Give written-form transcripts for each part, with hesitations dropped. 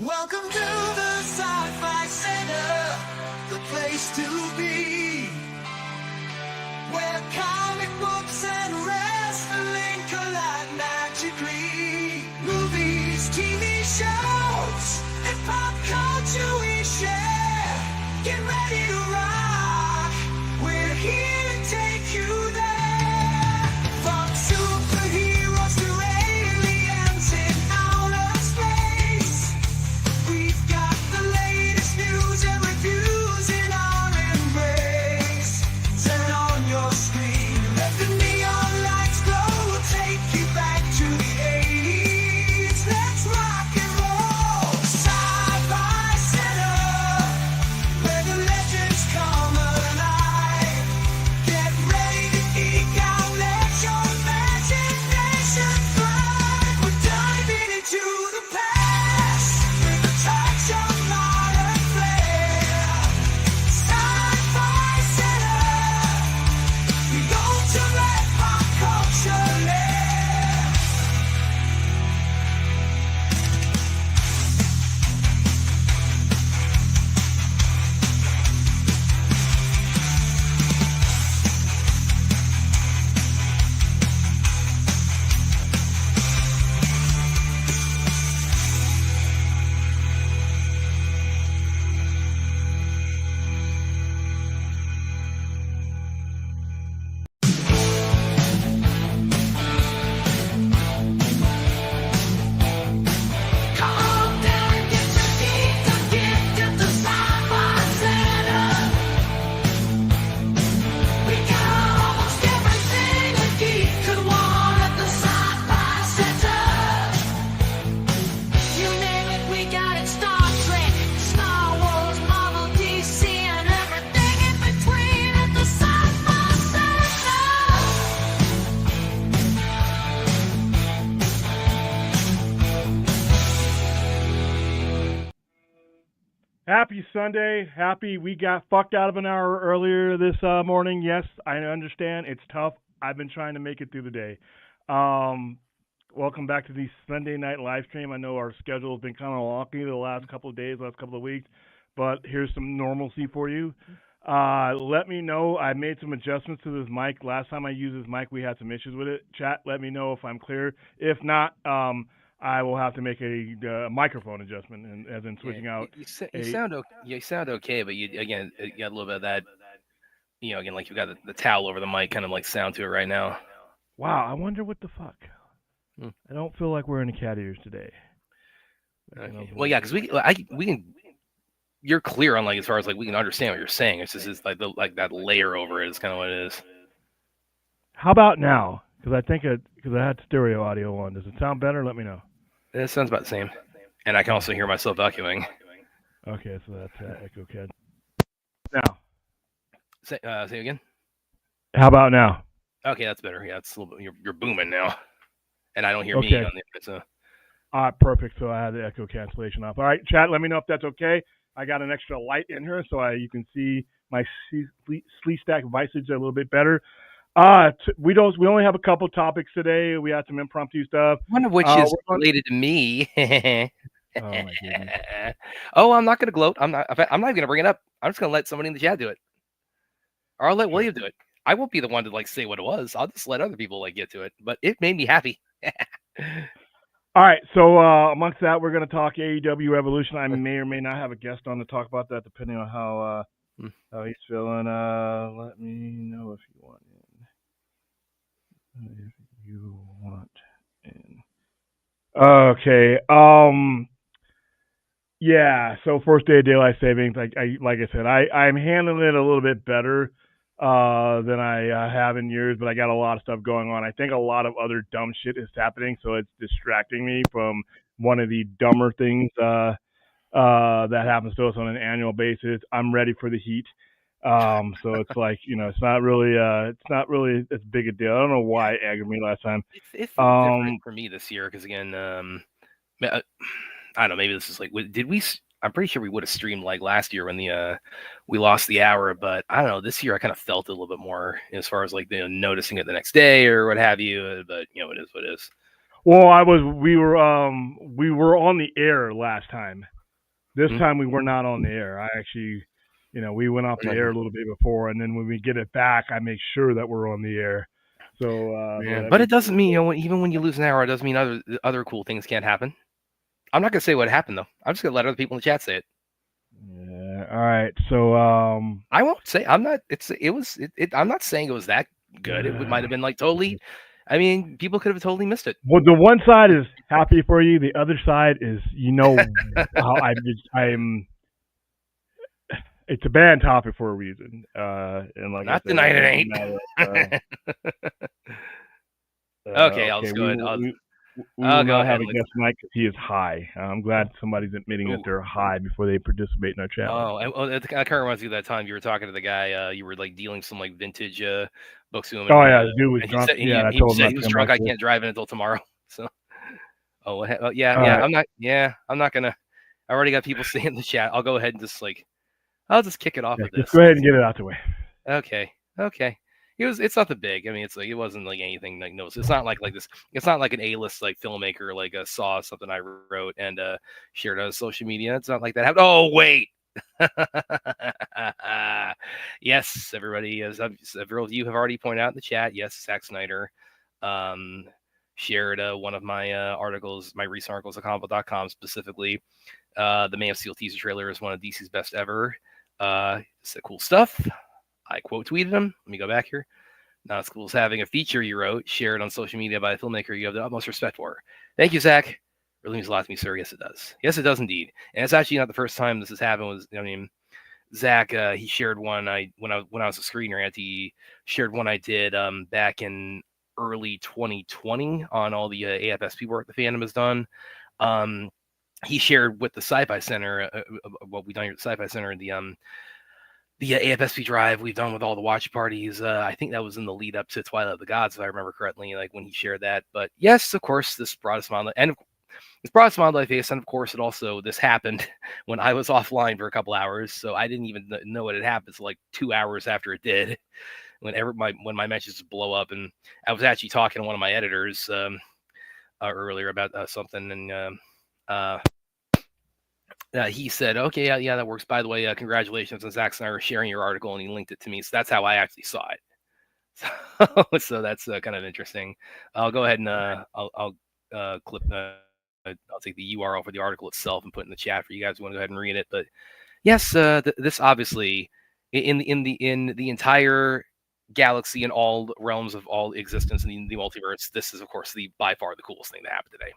Welcome to the Sci-Fi Center, the place to be, where comic books and wrestling collide magically. Movies, TV shows, and pop culture we share. Get ready to rock, we're here to take you there. From superheroes to aliens in outer space, we've got the latest news and reviews in our embrace. Turn on your screen, let the neon lights glow. We'll take you back to the 80s. Let's rock and roll. Sci-Fi Center, where the legends come alive. Get ready to geek out, let your imagination thrive. We're diving into the past with a touch of modern flair. Sci-Fi Center, the ultimate pop culture lair. Calm down and get your teeth again at the Sci-Fi Center. We got almost everything a geek could want at the Sci-Fi Center. You name it, we got it. Star Trek, Star Wars, Marvel, DC, and everything in between at the Sci-Fi Center. Happy Sunday. Happy we got fucked out of an hour earlier this morning. Yes, I understand. It's tough. I've been trying to make it through the day. Welcome back to the Sunday night live stream. I know our schedule has been kind of wonky the last couple of days, last couple of weeks, but here's some normalcy for you. Let me know. I made some adjustments to this mic. Last time I used this mic, we had some issues with it. Chat, let me know if I'm clear. If not, I will have to make a microphone adjustment, and as in switching out. You sound okay, but you got a little bit of that. Again, like you got the towel over the mic, kind of like sound to it right now. Wow, I wonder what the fuck. I don't feel like we're in the cat ears today. Okay. Well, yeah, because we can. You're clear on like as far as like we can understand what you're saying. It's just like that layer over it is kind of what it is. How about now? Because I had stereo audio on. Does it sound better? Let me know. It sounds about the same, and I can also hear myself echoing. Okay, so that's Echo Cat. Now, Say it again. how about now? Okay, that's better. Yeah, it's a little bit. You're booming now, and I don't hear me Okay. on the so. Perfect. So I had the echo cancellation off. All right, chat. Let me know if that's okay. I got an extra light in here, so you can see my sleeve stack visage a little bit better. We only have a couple topics today. We had some impromptu stuff. One of which is related to me. Oh my goodness. Oh, I'm not going to gloat. I'm not even going to bring it up. I'm just going to let somebody in the chat do it, or I'll let William do it. I won't be the one to like say what it was. I'll just let other people like get to it. But it made me happy. All right. So amongst that, we're going to talk AEW Revolution. I may or may not have a guest on to talk about that, depending on how he's feeling. Let me know if you want in. If you want in. Okay. Yeah. So first day of daylight savings. Like I said, I'm handling it a little bit better than I have in years, but I got a lot of stuff going on. I think a lot of other dumb shit is happening, so it's distracting me from one of the dumber things that happens to us on an annual basis. I'm ready for the heat. So it's like, it's not really as big a deal. I don't know why it aggravated me last time. It's different for me this year because again, I don't know. Maybe this is like, did we? I'm pretty sure we would have streamed like last year when we lost the hour, but I don't know. This year I kind of felt it a little bit more as far as like noticing it the next day or what have you. But it is what it is. Well, we were on the air last time. This time we were not on the air. I actually, we went off the air a little bit before, and then when we get it back, I make sure that we're on the air. So, But it doesn't mean, even when you lose an hour, it doesn't mean other cool things can't happen. I'm not gonna say what happened though. I'm just gonna let other people in the chat say it. Yeah. All right. So, I won't say. I'm not. I'm not saying it was that good. It might have been like totally. I mean, people could have totally missed it. Well, the one side is happy for you. The other side is, how I'm. It's a bad topic for a reason. And like not denying it ain't. Okay, I'll just go ahead. I'll go have a guest tonight because he is high. I'm glad somebody's admitting that they're high before they participate in our challenge. It kind of reminds me of that time you were talking to the guy. You were like dealing some like vintage books to him. Oh yeah, the dude was drunk. I told him he was drunk. I can't drive in until tomorrow. So, I'm not. Yeah, I'm not gonna. I already got people saying in the chat. I'll go ahead and I'll just kick it off with this. Just go ahead and get it out the way. Okay. It's nothing big. I mean, it's like it wasn't like anything like no. It's not like this. It's not like an A-list like filmmaker like saw something I wrote and shared on social media. It's not like that. Oh wait. Yes, everybody, as several of you have already pointed out in the chat. Yes, Zack Snyder shared one of my articles, my recent articles at comicbook.com specifically. The Man of Steel teaser trailer is one of DC's best ever. It's cool stuff. I quote tweeted him. Let me go back here. Not as cool as having a feature you wrote shared on social media by a filmmaker you have the utmost respect for. Thank you, Zach. Really means a lot to me, sir. Yes, it does. Yes, it does indeed. And it's actually not the first time this has happened. Zach, he shared one. When I was a Screen Rant, he shared one I did back in early 2020 on all the AFSP work the fandom has done. He shared with the Sci-Fi Center what we've done here at the Sci-Fi Center, the AFSP drive we've done with all the watch parties. I think that was in the lead up to Twilight of the Gods, if I remember correctly, like when he shared that. But yes, of course, this brought a smile, and this brought a smile to my face. And of course, this happened when I was offline for a couple hours, so I didn't even know what had happened. So like 2 hours after it did, when my messages blow up, and I was actually talking to one of my editors earlier about something, and he said, okay, yeah, that works. By the way, congratulations on Zack Snyder sharing your article, and he linked it to me. So that's how I actually saw it. So that's kind of interesting. I'll go ahead and I'll clip. I'll take the URL for the article itself and put it in the chat for you guys who want to go ahead and read it. But yes, this obviously in the entire galaxy and all realms of all existence in the multiverse, this is of course by far the coolest thing that happened today.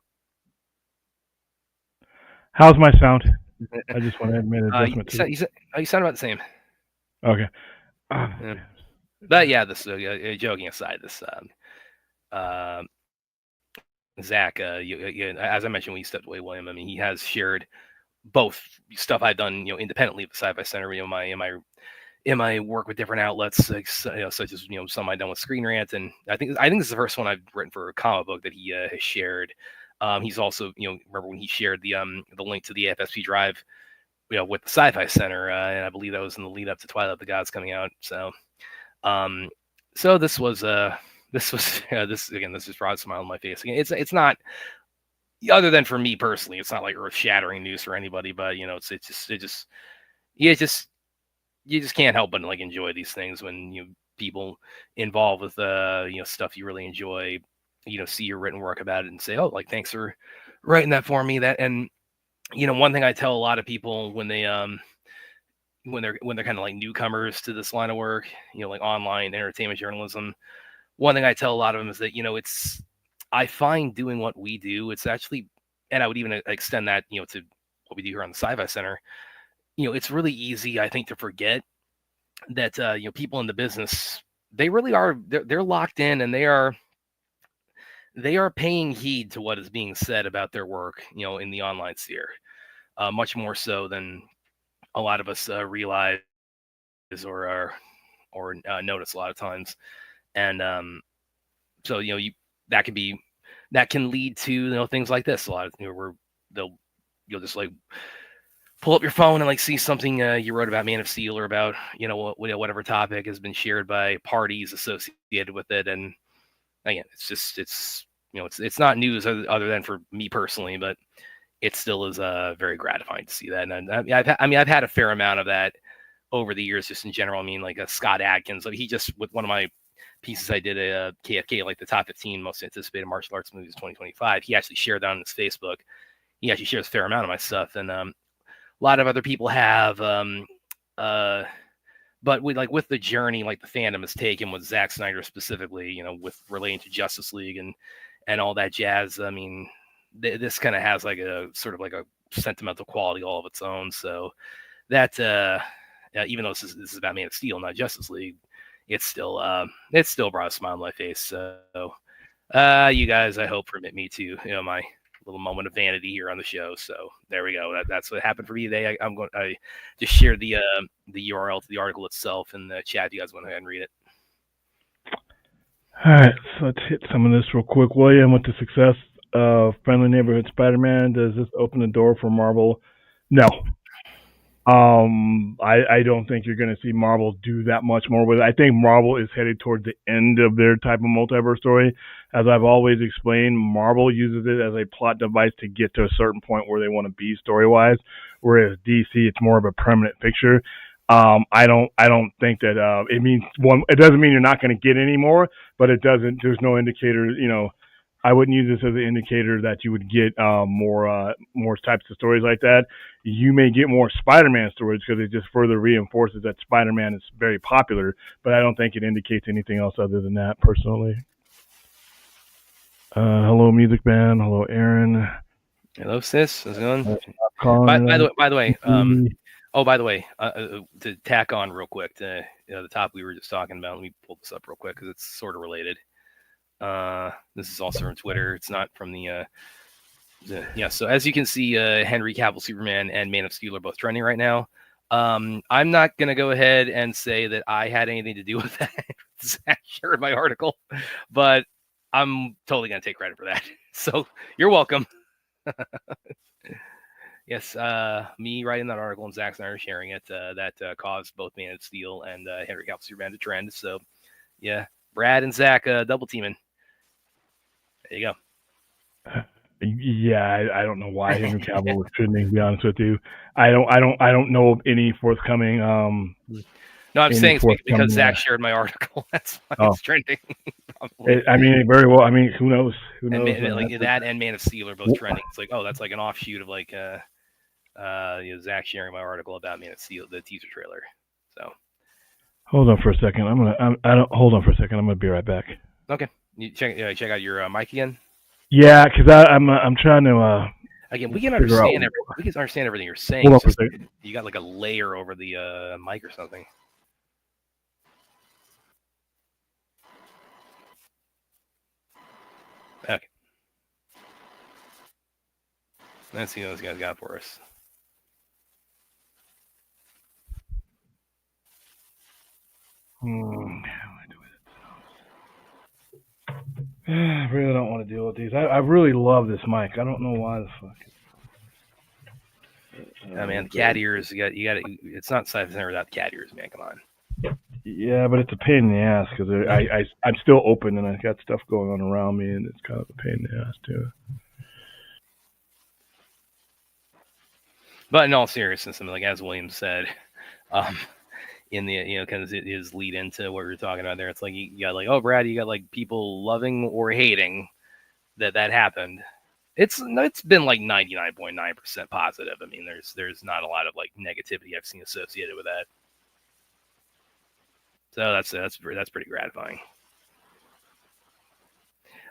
How's my sound? I just want to admit it. You sound about the same. Okay. But yeah, this joking aside, this Zach, as I mentioned when he stepped away, William. I mean, he has shared both stuff I've done, independently at the Sci-Fi Center. In my work with different outlets, like, such as some I've done with Screen Rant, and I think this is the first one I've written for a comic book that he has shared. He's also, remember when he shared the link to the AFSP drive, with the Sci-Fi Center, and I believe that was in the lead up to Twilight of the Gods coming out. So, this was this just brought a smile on my face. Again, it's not, other than for me personally, it's not like earth-shattering news for anybody, but you just can't help but like enjoy these things when people involved with stuff you really enjoy. See your written work about it and say, oh, like, thanks for writing that for me. And one thing I tell a lot of people when they when they're kind of like newcomers to this line of work, like online entertainment journalism, one thing I tell a lot of them is that I find doing what we do, it's actually, and I would even extend that to what we do here on the Sci-Fi Center. It's really easy, I think, to forget that people in the business, they really are, they're locked in, and they are paying heed to what is being said about their work, in the online sphere, much more so than a lot of us realize or notice a lot of times. And so that can lead to things like this. A lot of where you'll just like pull up your phone and like see something you wrote about Man of Steel or about whatever topic has been shared by parties associated with it. And again, it's not news other than for me personally, but it still is very gratifying to see that. And I've had a fair amount of that over the years, just in general. I mean, like Scott Adkins, like he just, with one of my pieces I did a KFK, like the top 15 most anticipated martial arts movies 2025. He actually shared that on his Facebook. He actually shares a fair amount of my stuff, and a lot of other people have. But with the journey, like the fandom has taken with Zack Snyder specifically, you know, with relating to Justice League and all that jazz. I mean, this kind of has like a sort of like a sentimental quality all of its own. So that even though this is about Man of Steel, not Justice League, it's still brought a smile on my face. So you guys, I hope, permit me to, you know, my little moment of vanity here on the show. So there we go. That's what happened for me today. I just shared the URL to the article itself in the chat. If you guys want to go ahead and read it. All right, so let's hit some of this real quick. William, with the success of Friendly Neighborhood Spider-Man, does this open the door for Marvel? No. I don't think you're going to see Marvel do that much more with it. I think Marvel is headed towards the end of their type of multiverse story. As I've always explained, Marvel uses it as a plot device to get to a certain point where they want to be story-wise, whereas DC, it's more of a permanent fixture. I don't think that it means one. It doesn't mean you're not going to get any more, but it doesn't. There's no indicator. You know, I wouldn't use this as an indicator that you would get more types of stories like that. You may get more Spider-Man stories because it just further reinforces that Spider-Man is very popular, but I don't think it indicates anything else other than that, personally. Hello, Music Band. Hello, Aaron. Hello, sis. How's it going? By the way, to tack on real quick to the topic we were just talking about, let me pull this up real quick because it's sort of related. This is also from Twitter. It's not from the yeah. So as you can see, Henry Cavill Superman and Man of Steel are both trending right now. I'm not gonna go ahead and say that I had anything to do with that. Zach shared my article, but I'm totally gonna take credit for that. So you're welcome. Yes, me writing that article and Zack Snyder sharing it, that caused both Man of Steel and Henry Cavill Superman to trend. So yeah, Brad and Zach double teaming. There you go. Yeah, I don't know why Henry Cavill was trending. To be honest with you, I don't know of any forthcoming. No, I'm saying because Zach shared my article. That's why it's trending. I mean, very well. I mean, who knows? Who knows? Like that and Man of Steel are both trending. It's like, oh, that's like an offshoot of like Zach sharing my article about Man of Steel, the teaser trailer. So hold on for a second. Hold on for a second. I'm gonna be right back. Okay, you check out your mic again. Yeah, because I'm trying to. Again, we can understand everything you're saying. Hold on for a second. You got like a layer over the mic or something. Okay. Let's see what those guys got for us. I really don't want to deal with these. I really love this mic. I don't know why the fuck. Oh man, the cat ears. You got it. It's not Cypher without cat ears, man. Come on. Yeah, but it's a pain in the ass because I'm still open and I got stuff going on around me, and it's kind of a pain in the ass too. But in all seriousness, I mean, like as William said, in the kind of his lead into what we were talking about there, it's like you got like, oh, Brad, you got like people loving or hating that happened. It's been like 99.9% positive. I mean, there's not a lot of like negativity I've seen associated with that. So that's pretty gratifying.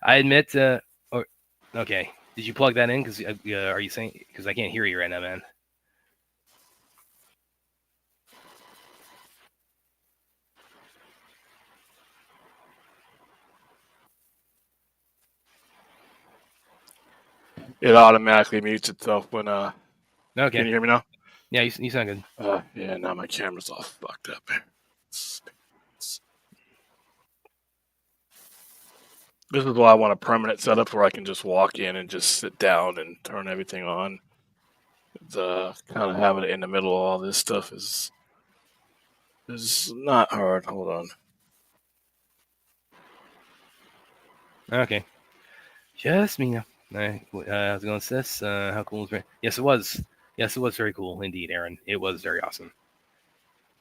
I admit. Okay, did you plug that in? Because are you saying? Because I can't hear you right now, man. It automatically mutes itself when Okay. Can you hear me now? Yeah, you sound good. Yeah, now my camera's all fucked up. This is why I want a permanent setup where I can just walk in and just sit down and turn everything on. The kind of having it in the middle of all this stuff is not hard. Hold on. Okay. Just me now. I was going to this. How cool was it? Yes, it was. Yes, it was very cool indeed, Aaron. It was very awesome.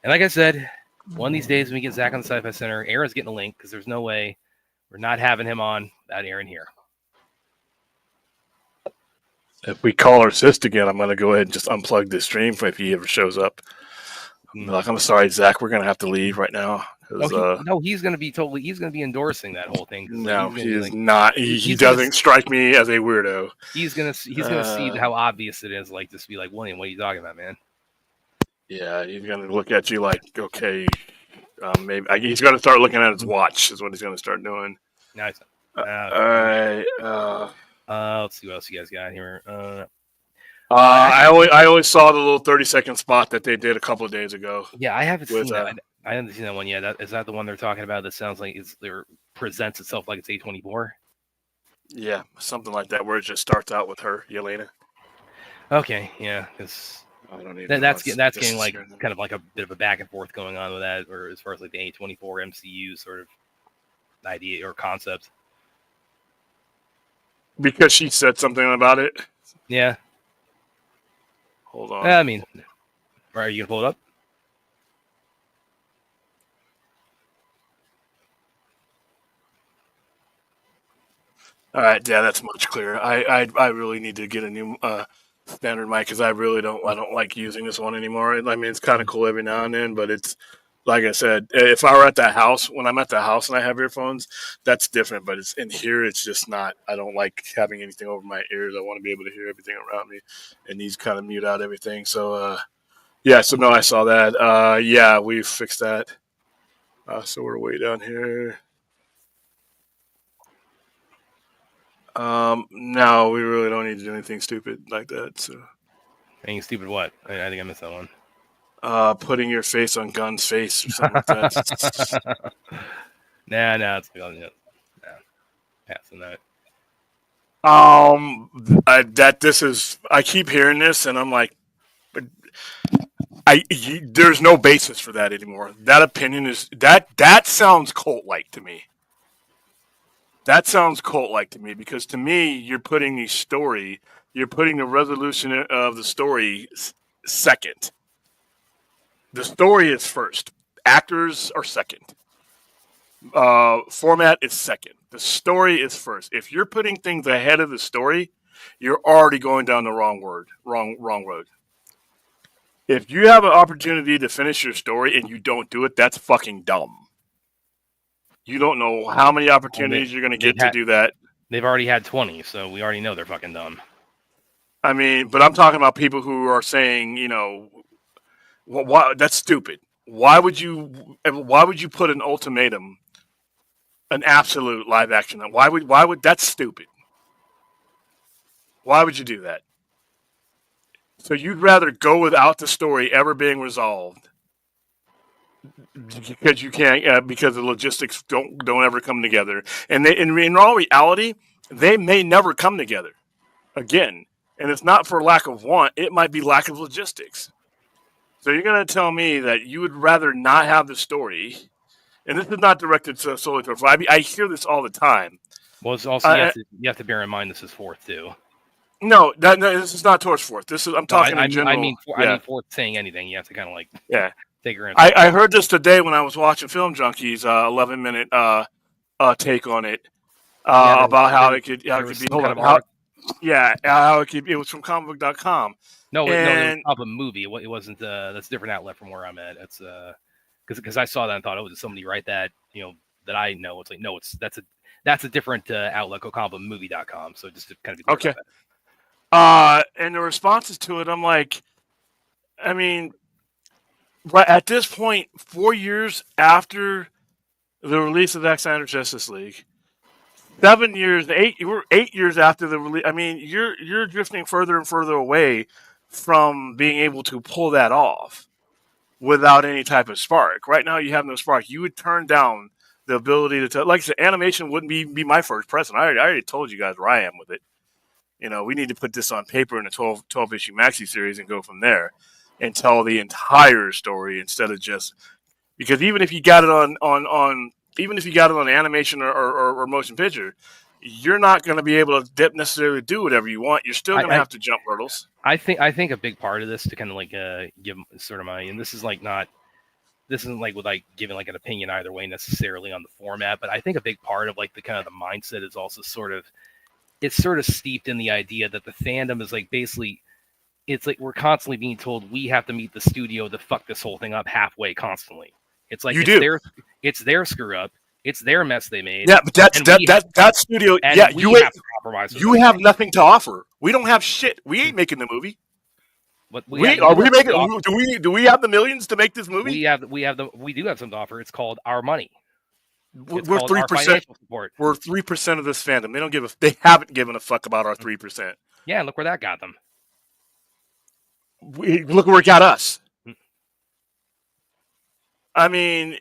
And like I said, one of these days when we get Zach on the Sci-Fi Center, Aaron's getting a link because there's no way we're not having him on without Aaron here. If we call her sis again, I'm going to go ahead and just unplug this stream if he ever shows up. I'm sorry, Zach, we're going to have to leave right now. No, he's going to be he's going to be endorsing that whole thing. No, he is not. He doesn't strike me as a weirdo. He's going to see how obvious it is. Like, just be like, William, what are you talking about, man? Yeah, he's going to look at you like, okay, maybe. He's going to start looking at his watch is what he's going to start doing. Nice. All right. Let's see what else you guys got here. I only saw the little 30-second spot that they did a couple of days ago. Yeah, I haven't seen that. I haven't seen that one yet. Is that the one they're talking about? That sounds like it presents itself like it's A24. Yeah, something like that, where it just starts out with her, Yelena. Okay, yeah, because that's getting like kind of like a bit of a back and forth going on with that, or as far as like the A24 MCU sort of idea or concept. Because she said something about it. Yeah. Hold on. I mean, are you gonna pull it up? All right, yeah, that's much clearer. I really need to get a new standard mic because I don't like using this one anymore. I mean, it's kind of cool every now and then, but it's like I said, if I were at the house, when I'm at the house and I have earphones, that's different. But it's in here, it's just not. I don't like having anything over my ears. I want to be able to hear everything around me, and these kind of mute out everything. So yeah, so no, I saw that. Yeah, we fixed that. So we're way down here. No, we really don't need to do anything stupid like that. So, anything stupid? What? I think I missed that one. Putting your face on Gunn's face or something like that. Nah, it's no. Passing that. I keep hearing this, and I'm like, there's no basis for that anymore. That opinion is that sounds cult-like to me. That sounds cult-like to me because to me, you're putting the resolution of the story second. The story is first. Actors are second. Format is second. The story is first. If you're putting things ahead of the story, you're already going down the wrong road. If you have an opportunity to finish your story and you don't do it, that's fucking dumb. You don't know how many opportunities you're going to get to do that. They've already had 20, so we already know they're fucking dumb. I mean, but I'm talking about people who are saying, why, that's stupid. Why would you put an ultimatum, an absolute live action? Why would that's stupid? Why would you do that? So you'd rather go without the story ever being resolved because you can't because the logistics don't ever come together, and in all reality they may never come together again, and it's not for lack of want, it might be lack of logistics. So you're going to tell me that you would rather not have the story, and this is not directed solely towards I hear this all the time. Well, it's also you have to bear in mind this is fourth too. No, this is not towarst fourth. This is I'm talking in general. I mean fourth saying anything, you have to kind of like take her in. I heard this today when I was watching Film Junkies 11-minute take on it about how it could be. How it could be. It was from comicbook.com. No, it was a movie. It wasn't. That's a different outlet from where I'm at. It's because I saw that and thought, did somebody write that? That I know. It's like no, that's a different outlet called comicbookmovie.com. So just to kind of be okay. And the responses to it, I'm like, I mean, right at this point, 4 years after the release of Zack Snyder's Justice League, 7 years, 8 years after the release. I mean, you're drifting further and further away from being able to pull that off without any type of spark. Right now, you have no spark. You would turn down the ability to tell. Like I said, animation wouldn't be my first present. I already told you guys where I am with it. We need to put this on paper in a 12-issue maxi series and go from there and tell the entire story instead of just because even if you got it on even if you got it on animation or motion picture, you're not going to be able to necessarily do whatever you want. You're still going to have to jump hurdles. I think a big part of this, to kind of like give sort of my, and this isn't like with like giving like an opinion either way necessarily on the format, but I think a big part of like the kind of the mindset is also it's sort of steeped in the idea that the fandom is like basically, it's like we're constantly being told we have to meet the studio to fuck this whole thing up halfway constantly. It's like it's their screw up. It's their mess they made. Yeah, but that studio. Yeah, you have to compromise. You have nothing to offer. We don't have shit. We ain't making the movie. But we making? Do we have the millions to make this movie? We do have something to offer. It's called our money. We're 3%. We're 3% of this fandom. They haven't given a fuck about our 3%. Yeah, and look where that got them. Look where it got us. I mean,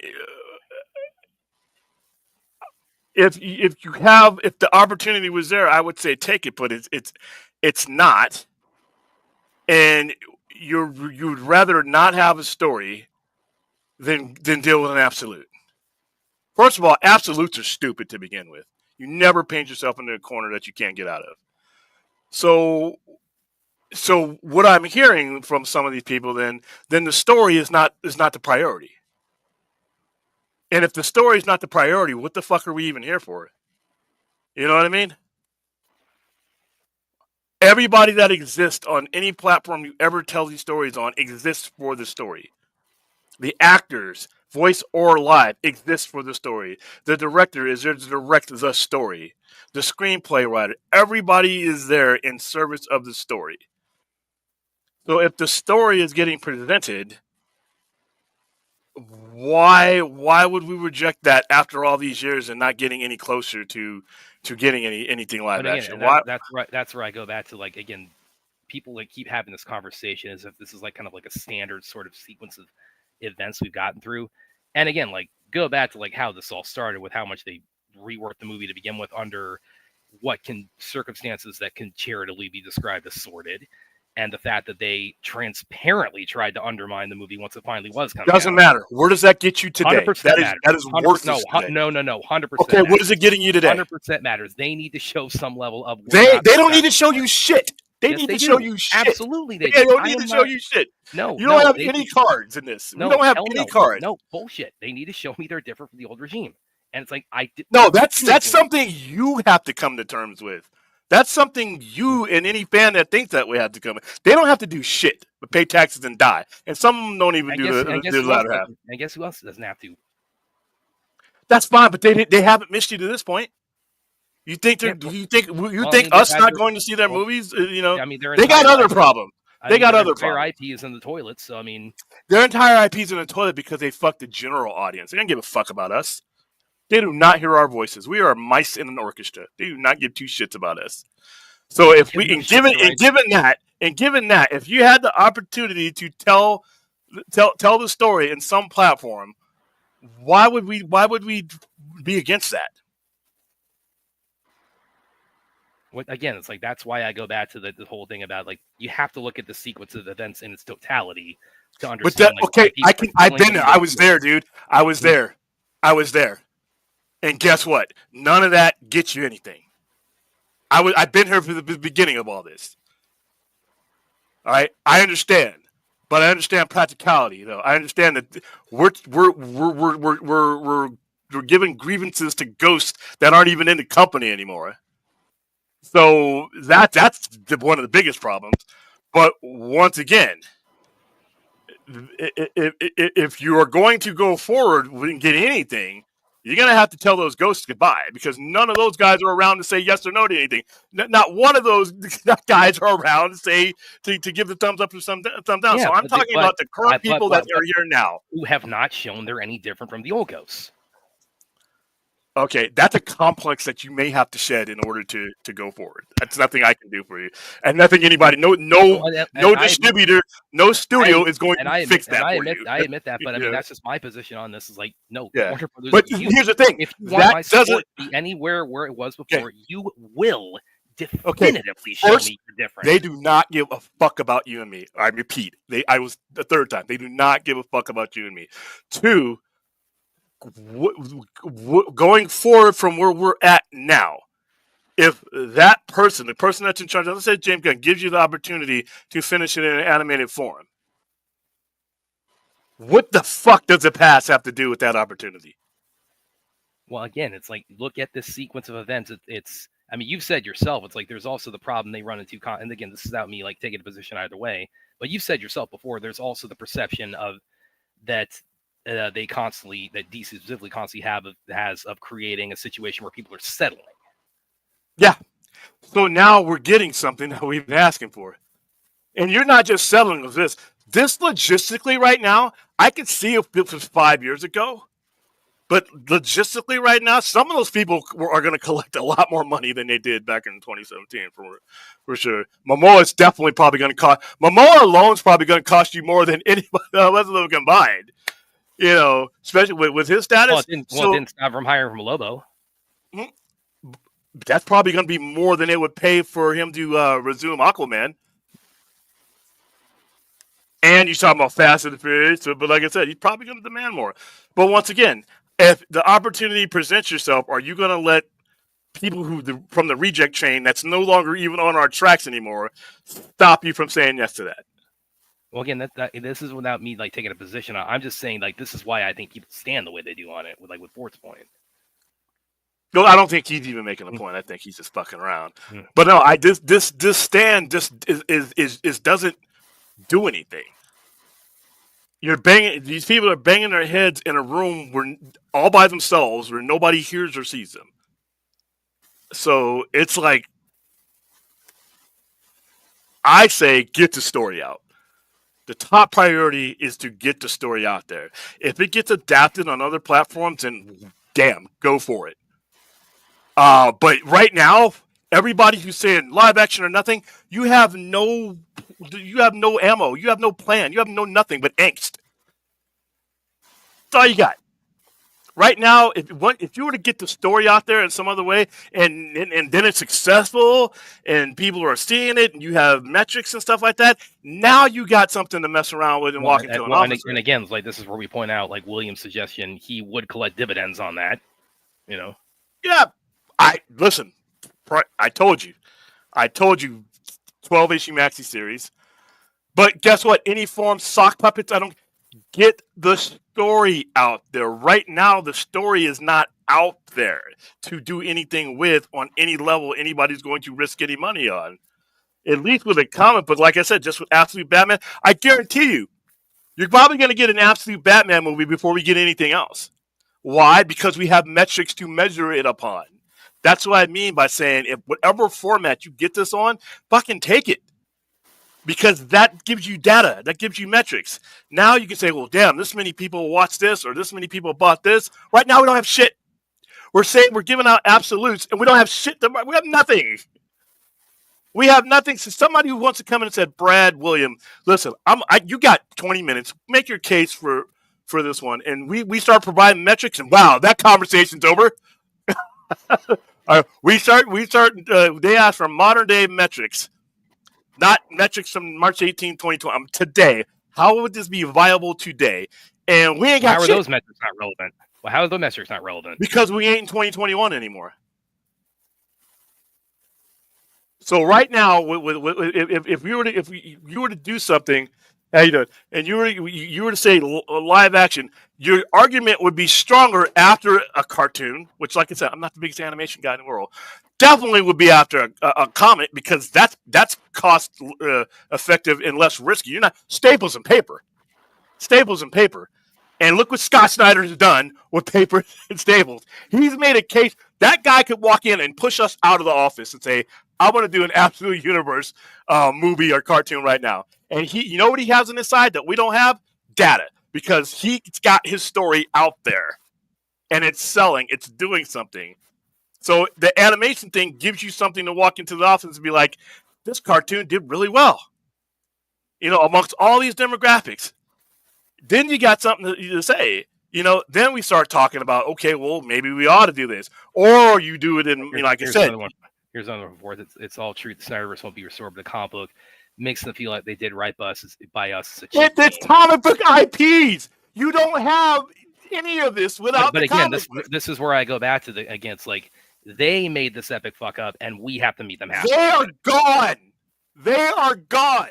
if the opportunity was there, I would say take it, but it's not. And you'd rather not have a story than deal with an absolute. First of all, absolutes are stupid to begin with. You never paint yourself into a corner that you can't get out of. So what I'm hearing from some of these people, then the story is not the priority. And if the story is not the priority, what the fuck are we even here for? You know what I mean? Everybody that exists on any platform you ever tell these stories on exists for the story. The actors, voice or live, exist for the story. The director is there to direct the story. The screenplay writer, everybody is there in service of the story. So if the story is getting presented, why would we reject that after all these years and not getting any closer to getting anything live action? That's where I go back to, like, again, people like keep having this conversation as if this is like kind of like a standard sort of sequence of events we've gotten through. And again, like, go back to like how this all started with how much they reworked the movie to begin with under what circumstances that can charitably be described as sordid. And the fact that they transparently tried to undermine the movie once it finally was coming doesn't out. matter. Where does that get you today? That is worthless. No, 100%. Okay, what is it getting you today? 100% matters. They need to show some level of. They don't need to show you shit. They need to show you shit. Absolutely, they don't need to show you shit. No, you don't have any cards in this. You don't have any cards. No bullshit. They need to show me they're different from the old regime. And it's like that's something you have to come to terms with. That's something you and any fan that thinks that way have to come. They don't have to do shit but pay taxes and die. And some of them don't even do the latter half. And guess who else doesn't have to? That's fine, but they haven't missed you to this point. You think us not going to see their movies? You know, I mean, they got other problems. They got other problems. Their IP is in the toilet, so I mean, their entire IP is in the toilet because they fuck the general audience. They don't give a fuck about us. They do not hear our voices. We are mice in an orchestra. They do not give two shits about us. So if we given that, if you had the opportunity to tell the story in some platform, why would we be against that? Again, it's like that's why I go back to the whole thing about, like, you have to look at the sequence of events in its totality to understand. I've been there. I was there, dude. I was there. And guess what? None of that gets you anything. I've been here from the beginning of all this. All right, I understand, but I understand practicality. You know, I understand that we're giving grievances to ghosts that aren't even in the company anymore. So that's one of the biggest problems. But once again, if you are going to go forward and get anything, you're going to have to tell those ghosts goodbye, because none of those guys are around to say yes or no to anything. Not one of those guys are around to say to give the thumbs up or thumb down. Yeah, so I'm talking about the current people that are here now, who have not shown they're any different from the old ghosts. Okay, that's a complex that you may have to shed in order to go forward. That's nothing I can do for you, and nothing anybody, no distributor, no studio is going to fix that for you. I admit that, but I mean, that's just my position on this. Is like, no. Yeah. But here's the thing: if you want my support to be anywhere where it was before, you will definitively show me you're different. They do not give a fuck about you and me. I repeat, I was the third time. They do not give a fuck about you and me. Two. Going forward from where we're at now, if that person, the person that's in charge, let's say James Gunn, gives you the opportunity to finish it in an animated form, what the fuck does the past have to do with that opportunity? Well, again, it's like, look at this sequence of events. It's I mean, you've said yourself, it's like there's also the problem they run into. And again, this is not me like taking a position either way, but you've said yourself before, there's also the perception of that they constantly, that DC specifically constantly has of creating a situation where people are settling. Yeah. So now we're getting something that we've been asking for. And you're not just settling with this. This logistically right now, I could see if it was 5 years ago. But logistically right now, some of those people are going to collect a lot more money than they did back in 2017 for sure. Momoa is definitely probably going to cost. Momoa alone is probably going to cost you more than anybody else of them combined. You know, especially with his status. Well, it didn't stop from hiring from Lobo. That's probably going to be more than it would pay for him to resume Aquaman. And you're talking about Fast and the Furious, but like I said, he's probably going to demand more. But once again, if the opportunity presents yourself, are you going to let people from the reject chain that's no longer even on our tracks anymore stop you from saying yes to that? Well, again, this is without me like taking a position. I'm just saying like this is why I think people stand the way they do on it, with Fort's point. No, I don't think he's even making a point. I think he's just fucking around. But no, this stand just is doesn't do anything. You're banging. These people are banging their heads in a room where all by themselves, where nobody hears or sees them. So it's like, I say, get the story out. The top priority is to get the story out there. If it gets adapted on other platforms, then damn, go for it. But right now, everybody who's saying live action or nothing, you have no ammo, you have no plan, you have no nothing but angst. That's all you got. Right now, if you were to get the story out there in some other way, and then it's successful, and people are seeing it, and you have metrics and stuff like that, now you got something to mess around with and walk into an office. And again, like this is where we point out, like William's suggestion, he would collect dividends on that. You know. Yeah, listen. I told you, 12-issue maxi series. But guess what? Any form sock puppets, I don't get the story out there. Right now, the story is not out there to do anything with on any level anybody's going to risk any money on. At least with a comic book, like I said, just with Absolute Batman, I guarantee you're probably going to get an Absolute Batman movie before we get anything else. Why? Because we have metrics to measure it upon. That's what I mean by saying, if whatever format you get this on, fucking take it. Because that gives you data. That gives you metrics. Now you can say, well, damn, this many people watched this or this many people bought this. Right now we don't have shit. We're saying we're giving out absolutes and we don't have shit. We have nothing. We have nothing. So somebody who wants to come in and said, Brad, William, listen, you got 20 minutes. Make your case for this one. And we start providing metrics and wow, that conversation's over. They ask for modern day metrics, not metrics from March 18, 2020. Today, how would this be viable today? And we ain't got. How are those metrics not relevant? Well, how are those metrics not relevant? Because we ain't in 2021 anymore. So right now, if you were to do something, and you were to say live action, your argument would be stronger after a cartoon, which, like I said, I'm not the biggest animation guy in the world. Definitely would be after a comic because that's cost effective and less risky. You're not staples and paper, and look what Scott Snyder's done with paper and staples. He's made a case that guy could walk in and push us out of the office and say, "I want to do an Absolute Universe movie or cartoon right now." And you know what he has on his side that we don't have? Data. Because he's got his story out there. And it's selling. It's doing something. So the animation thing gives you something to walk into the office and be like, this cartoon did really well. Amongst all these demographics. Then you got something to say. Then we start talking about, okay, well, maybe we ought to do this. Or you do it in, like I said. Here's another one. Fourth. It's all true. The Snyderverse won't be restored, but the comic book makes them feel like they did right by us. It's comic book IPs. You don't have any of this without. But again, this is where I go back to it's like They made this epic fuck up, and we have to meet them halfway. They are gone. They are gone.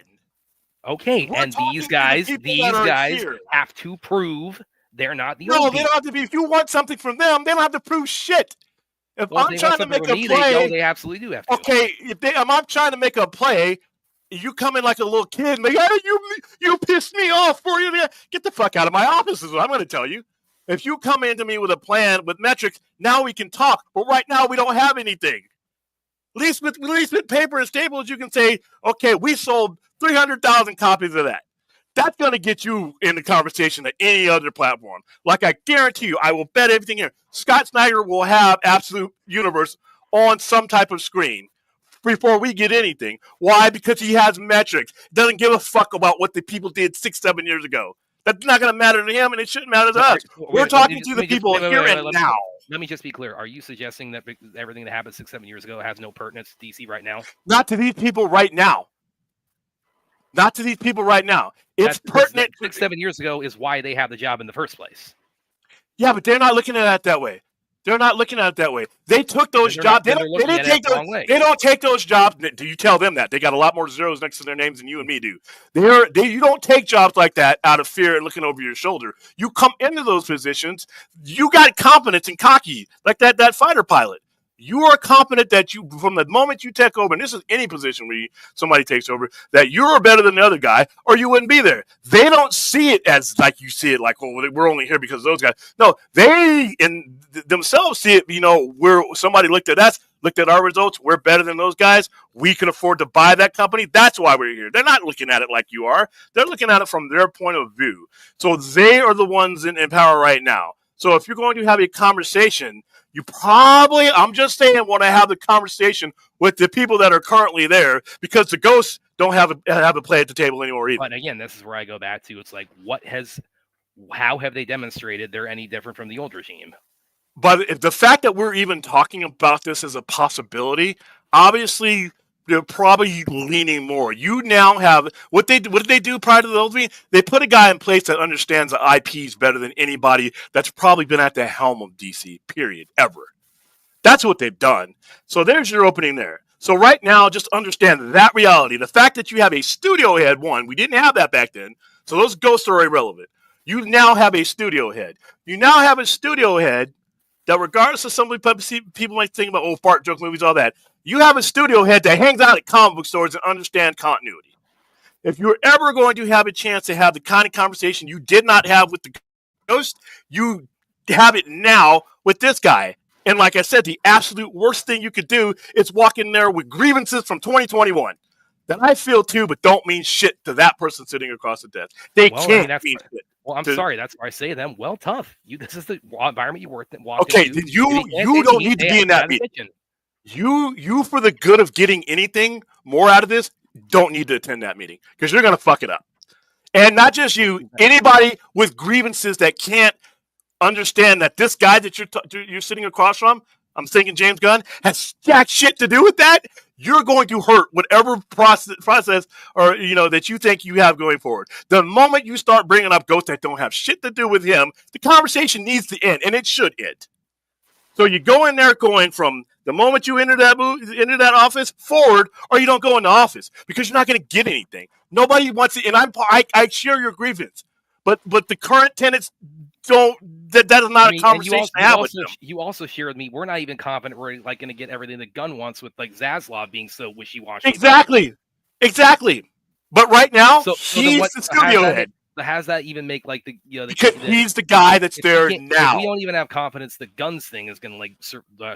Okay, We're and these talking to the guys people that are here. have to prove they're not the No, only they don't have to be. If you want something from them, they don't have to prove shit. If Well, I'm if they want trying to something make from a me, play, they absolutely do have to. okay. If I'm trying to make a play, you come in like a little kid and be, hey, you pissed me off for you. Get the fuck out of my office is what I'm going to tell you. If you come into me with a plan, with metrics, now we can talk. But right now, we don't have anything. At least with paper and staples, you can say, okay, we sold 300,000 copies of that. That's going to get you in the conversation at any other platform. Like I guarantee you, I will bet everything here. Scott Snyder will have Absolute Universe on some type of screen before we get anything. Why? Because he has metrics. Doesn't give a fuck about what the people did 6-7 years ago. That's not going to matter to him, and it shouldn't matter to us. We're talking to the people here and now. Let me just be clear. Are you suggesting that everything that happened 6-7 years ago has no pertinence to DC right now? Not to these people right now. Not to these people right now. It's pertinent. 6-7 years ago is why they have the job in the first place. Yeah, but they're not looking at it that way. They're not looking at it that way. They took those jobs. They don't take those jobs. Do you tell them that? They got a lot more zeros next to their names than you and me do. You don't take jobs like that out of fear and looking over your shoulder. You come into those positions. You got confidence and cocky, like that fighter pilot. You are confident that you, from the moment you take over, and this is any position where somebody takes over, that you're better than the other guy, or you wouldn't be there. They don't see it as like you see it, like, oh, we're only here because of those guys. No, they themselves see it, where somebody looked at us, looked at our results, we're better than those guys, we can afford to buy that company, that's why we're here. They're not looking at it like you are. They're looking at it from their point of view. So they are the ones in power right now. So if you're going to have a conversation, you probably, I'm just saying, want to have the conversation with the people that are currently there, because the ghosts don't have a play at the table anymore either. But again, this is where I go back to, it's like, how have they demonstrated they're any different from the old regime? But the fact that we're even talking about this as a possibility, obviously they're probably leaning more. You now have what did they do prior to the old meeting? They put a guy in place that understands the IPs better than anybody that's probably been at the helm of DC, period, ever. That's what they've done. So there's your opening there. So right now, just understand that reality. The fact that you have a studio head, one, we didn't have that back then, so those ghosts are irrelevant. You now have a studio head. You now have a studio head that, regardless of some people might think about fart joke movies, all that, you have a studio head that hangs out at comic book stores and understands continuity. If you're ever going to have a chance to have the kind of conversation you did not have with the ghost, you have it now with this guy. And like I said, the absolute worst thing you could do is walk in there with grievances from 2021 that I feel too, but don't mean shit to that person sitting across the desk. They can't mean shit. Well, I'm sorry. That's where I say to them, well, tough. This is the environment you walk okay, into. You don't need to be in that meeting. You, for the good of getting anything more out of this, don't need to attend that meeting, because you're going to fuck it up. And not just you, anybody with grievances that can't understand that this guy that you're sitting across from, I'm thinking James Gunn, has jack shit to do with that. You're going to hurt whatever process or that you think you have going forward. The moment you start bringing up ghosts that don't have shit to do with him, the conversation needs to end, and it should end. So you go in there going from the moment you enter that office forward, or you don't go in the office, because you're not going to get anything. Nobody wants it, and I share your grievance, but the current tenants don't. That is not a conversation to have with them. You also share with me, we're not even confident we're like going to get everything that Gunn wants, with like Zaslav being so wishy-washy. Exactly. But right now, he's the studio head. Has that even make like because he's the guy that's there now? We don't even have confidence the Gunn's thing is going to like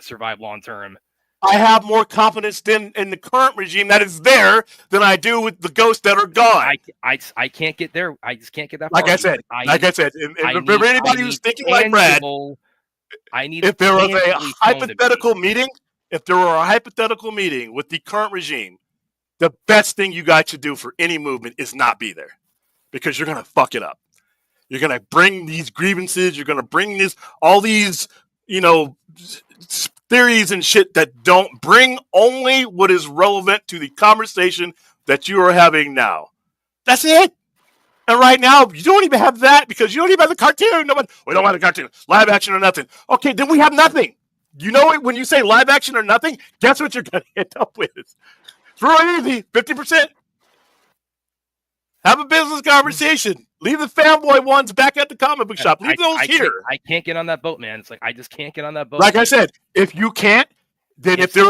survive long term. I have more confidence in the current regime that is there than I do with the ghosts that are gone. I can't get there. I just can't get that far. Like I said, if anybody who's thinking like Brad, if there was a hypothetical meeting, with the current regime, the best thing you guys should do for any movement is not be there, because you're going to fuck it up. You're going to bring these grievances. You're going to bring all these, theories and shit that don't bring only what is relevant to the conversation that you are having now. That's it. And right now, you don't even have that, because you don't even have the cartoon. We don't have the cartoon. Live action or nothing. Okay, then we have nothing. You know it when you say live action or nothing. Guess what you're going to end up with? It's real easy. 50%. Have a business conversation. Leave the fanboy ones back at the comic book shop. Leave those here. I can't get on that boat, man. It's like I just can't get on that boat. Like I said, if you can't, then if there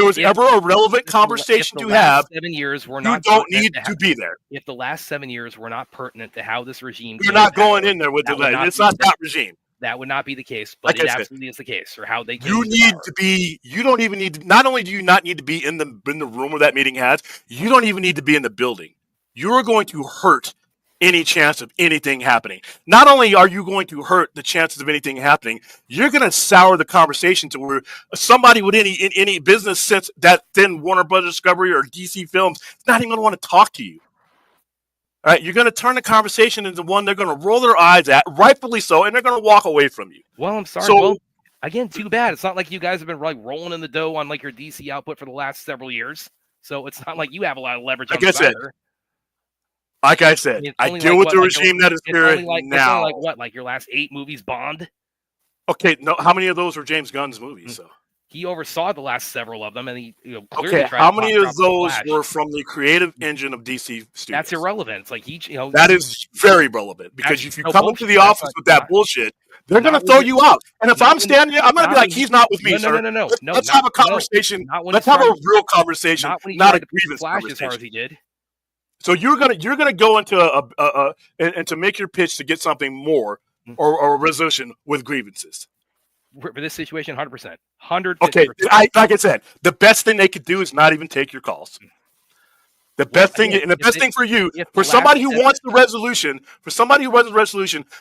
was ever a relevant conversation to have, 7 years we're you not don't need to be there. If the last 7 years were not pertinent to how this regime, you're not going in there with the legend. It's not that regime. That would not be the case, but like it absolutely is the case. Or how they you need to be. You don't even need. Not only do you not need to be in the room where that meeting has, you don't even need to be in the building. You are going to hurt any chance of anything happening. Not only are you going to hurt the chances of anything happening, you're going to sour the conversation to where somebody with any business sense that then Warner Brothers Discovery or DC Films is not even going to want to talk to you. All right, you're going to turn the conversation into one they're going to roll their eyes at, rightfully so, and they're going to walk away from you. Well, I'm sorry. So, well, again, too bad. It's not like you guys have been like rolling in the dough on like your DC output for the last several years. So it's not like you have a lot of leverage on the matter. Like I said, I deal with the regime that is here now. Like what? Like your last 8 movies, Bond? Okay, no. How many of those were James Gunn's movies? So he oversaw the last several of them, and he clearly how many of those were from the creative engine of DC Studios? That's irrelevant. It's like that is very relevant because if you come into the office with that bullshit, they're going to throw you out. And if I'm standing there, I'm going to be like, he's not with me, sir. No. Let's have a conversation. Let's have a real conversation, not a grievance conversation. As hard as he did. So you're gonna go into and to make your pitch to get something more or a resolution with grievances. For this situation, 100%. 100%. Okay, like I said, the best thing they could do is not even take your calls. The best thing, and the best thing for you, for somebody who wants the resolution,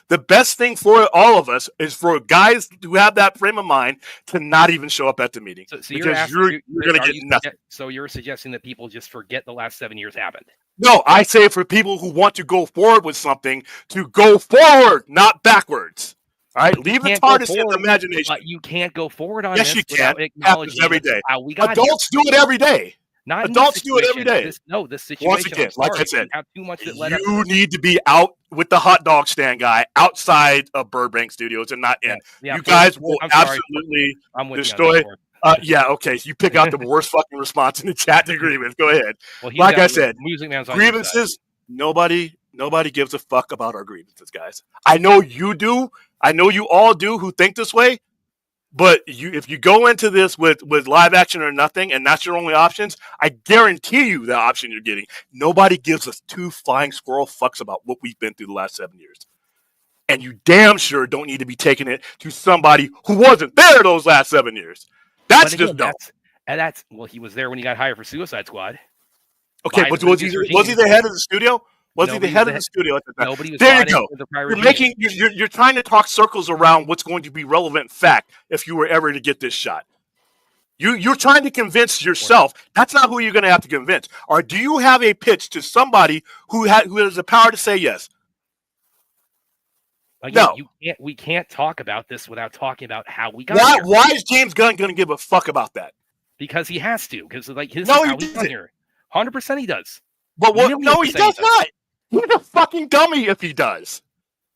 the best thing for all of us is for guys who have that frame of mind to not even show up at the meeting. So because you're going to get nothing. So you're suggesting that people just forget the last 7 years happened? No, I say for people who want to go forward with something, to go forward, not backwards. All right, leave the TARDIS in the imagination. But you can't go forward on this. Yes, you can. It happens every day. Adults do it every day. Adults do it every day. This situation. Once again, like I said, you need to be out with the hot dog stand guy outside of Burbank Studios and not in. Yeah, you guys will absolutely destroy. Yeah, okay. So you pick out the worst fucking response in the chat to agreement. Go ahead. Well, like I said, grievances. Nobody gives a fuck about our grievances, guys. I know you do. I know you all do who think this way. But if you go into this with live action or nothing, and that's your only options, I guarantee you the option you're getting. Nobody gives us 2 flying squirrel fucks about what we've been through the last 7 years. And you damn sure don't need to be taking it to somebody who wasn't there those last 7 years. That's just dumb. Well, he was there when he got hired for Suicide Squad. Okay, but was he the head of the studio? Was he the head of the studio at the time? Nobody was there you go. You're trying to talk circles around what's going to be relevant fact if you were ever to get this shot. You're trying to convince yourself. That's not who you're going to have to convince. Or do you have a pitch to somebody who has the power to say yes? Again, no. We can't talk about this without talking about how we got here. Why is James Gunn going to give a fuck about that? Because he has to. Because his how we got here. 100% he does. But no, he does not. He's a fucking dummy if he does.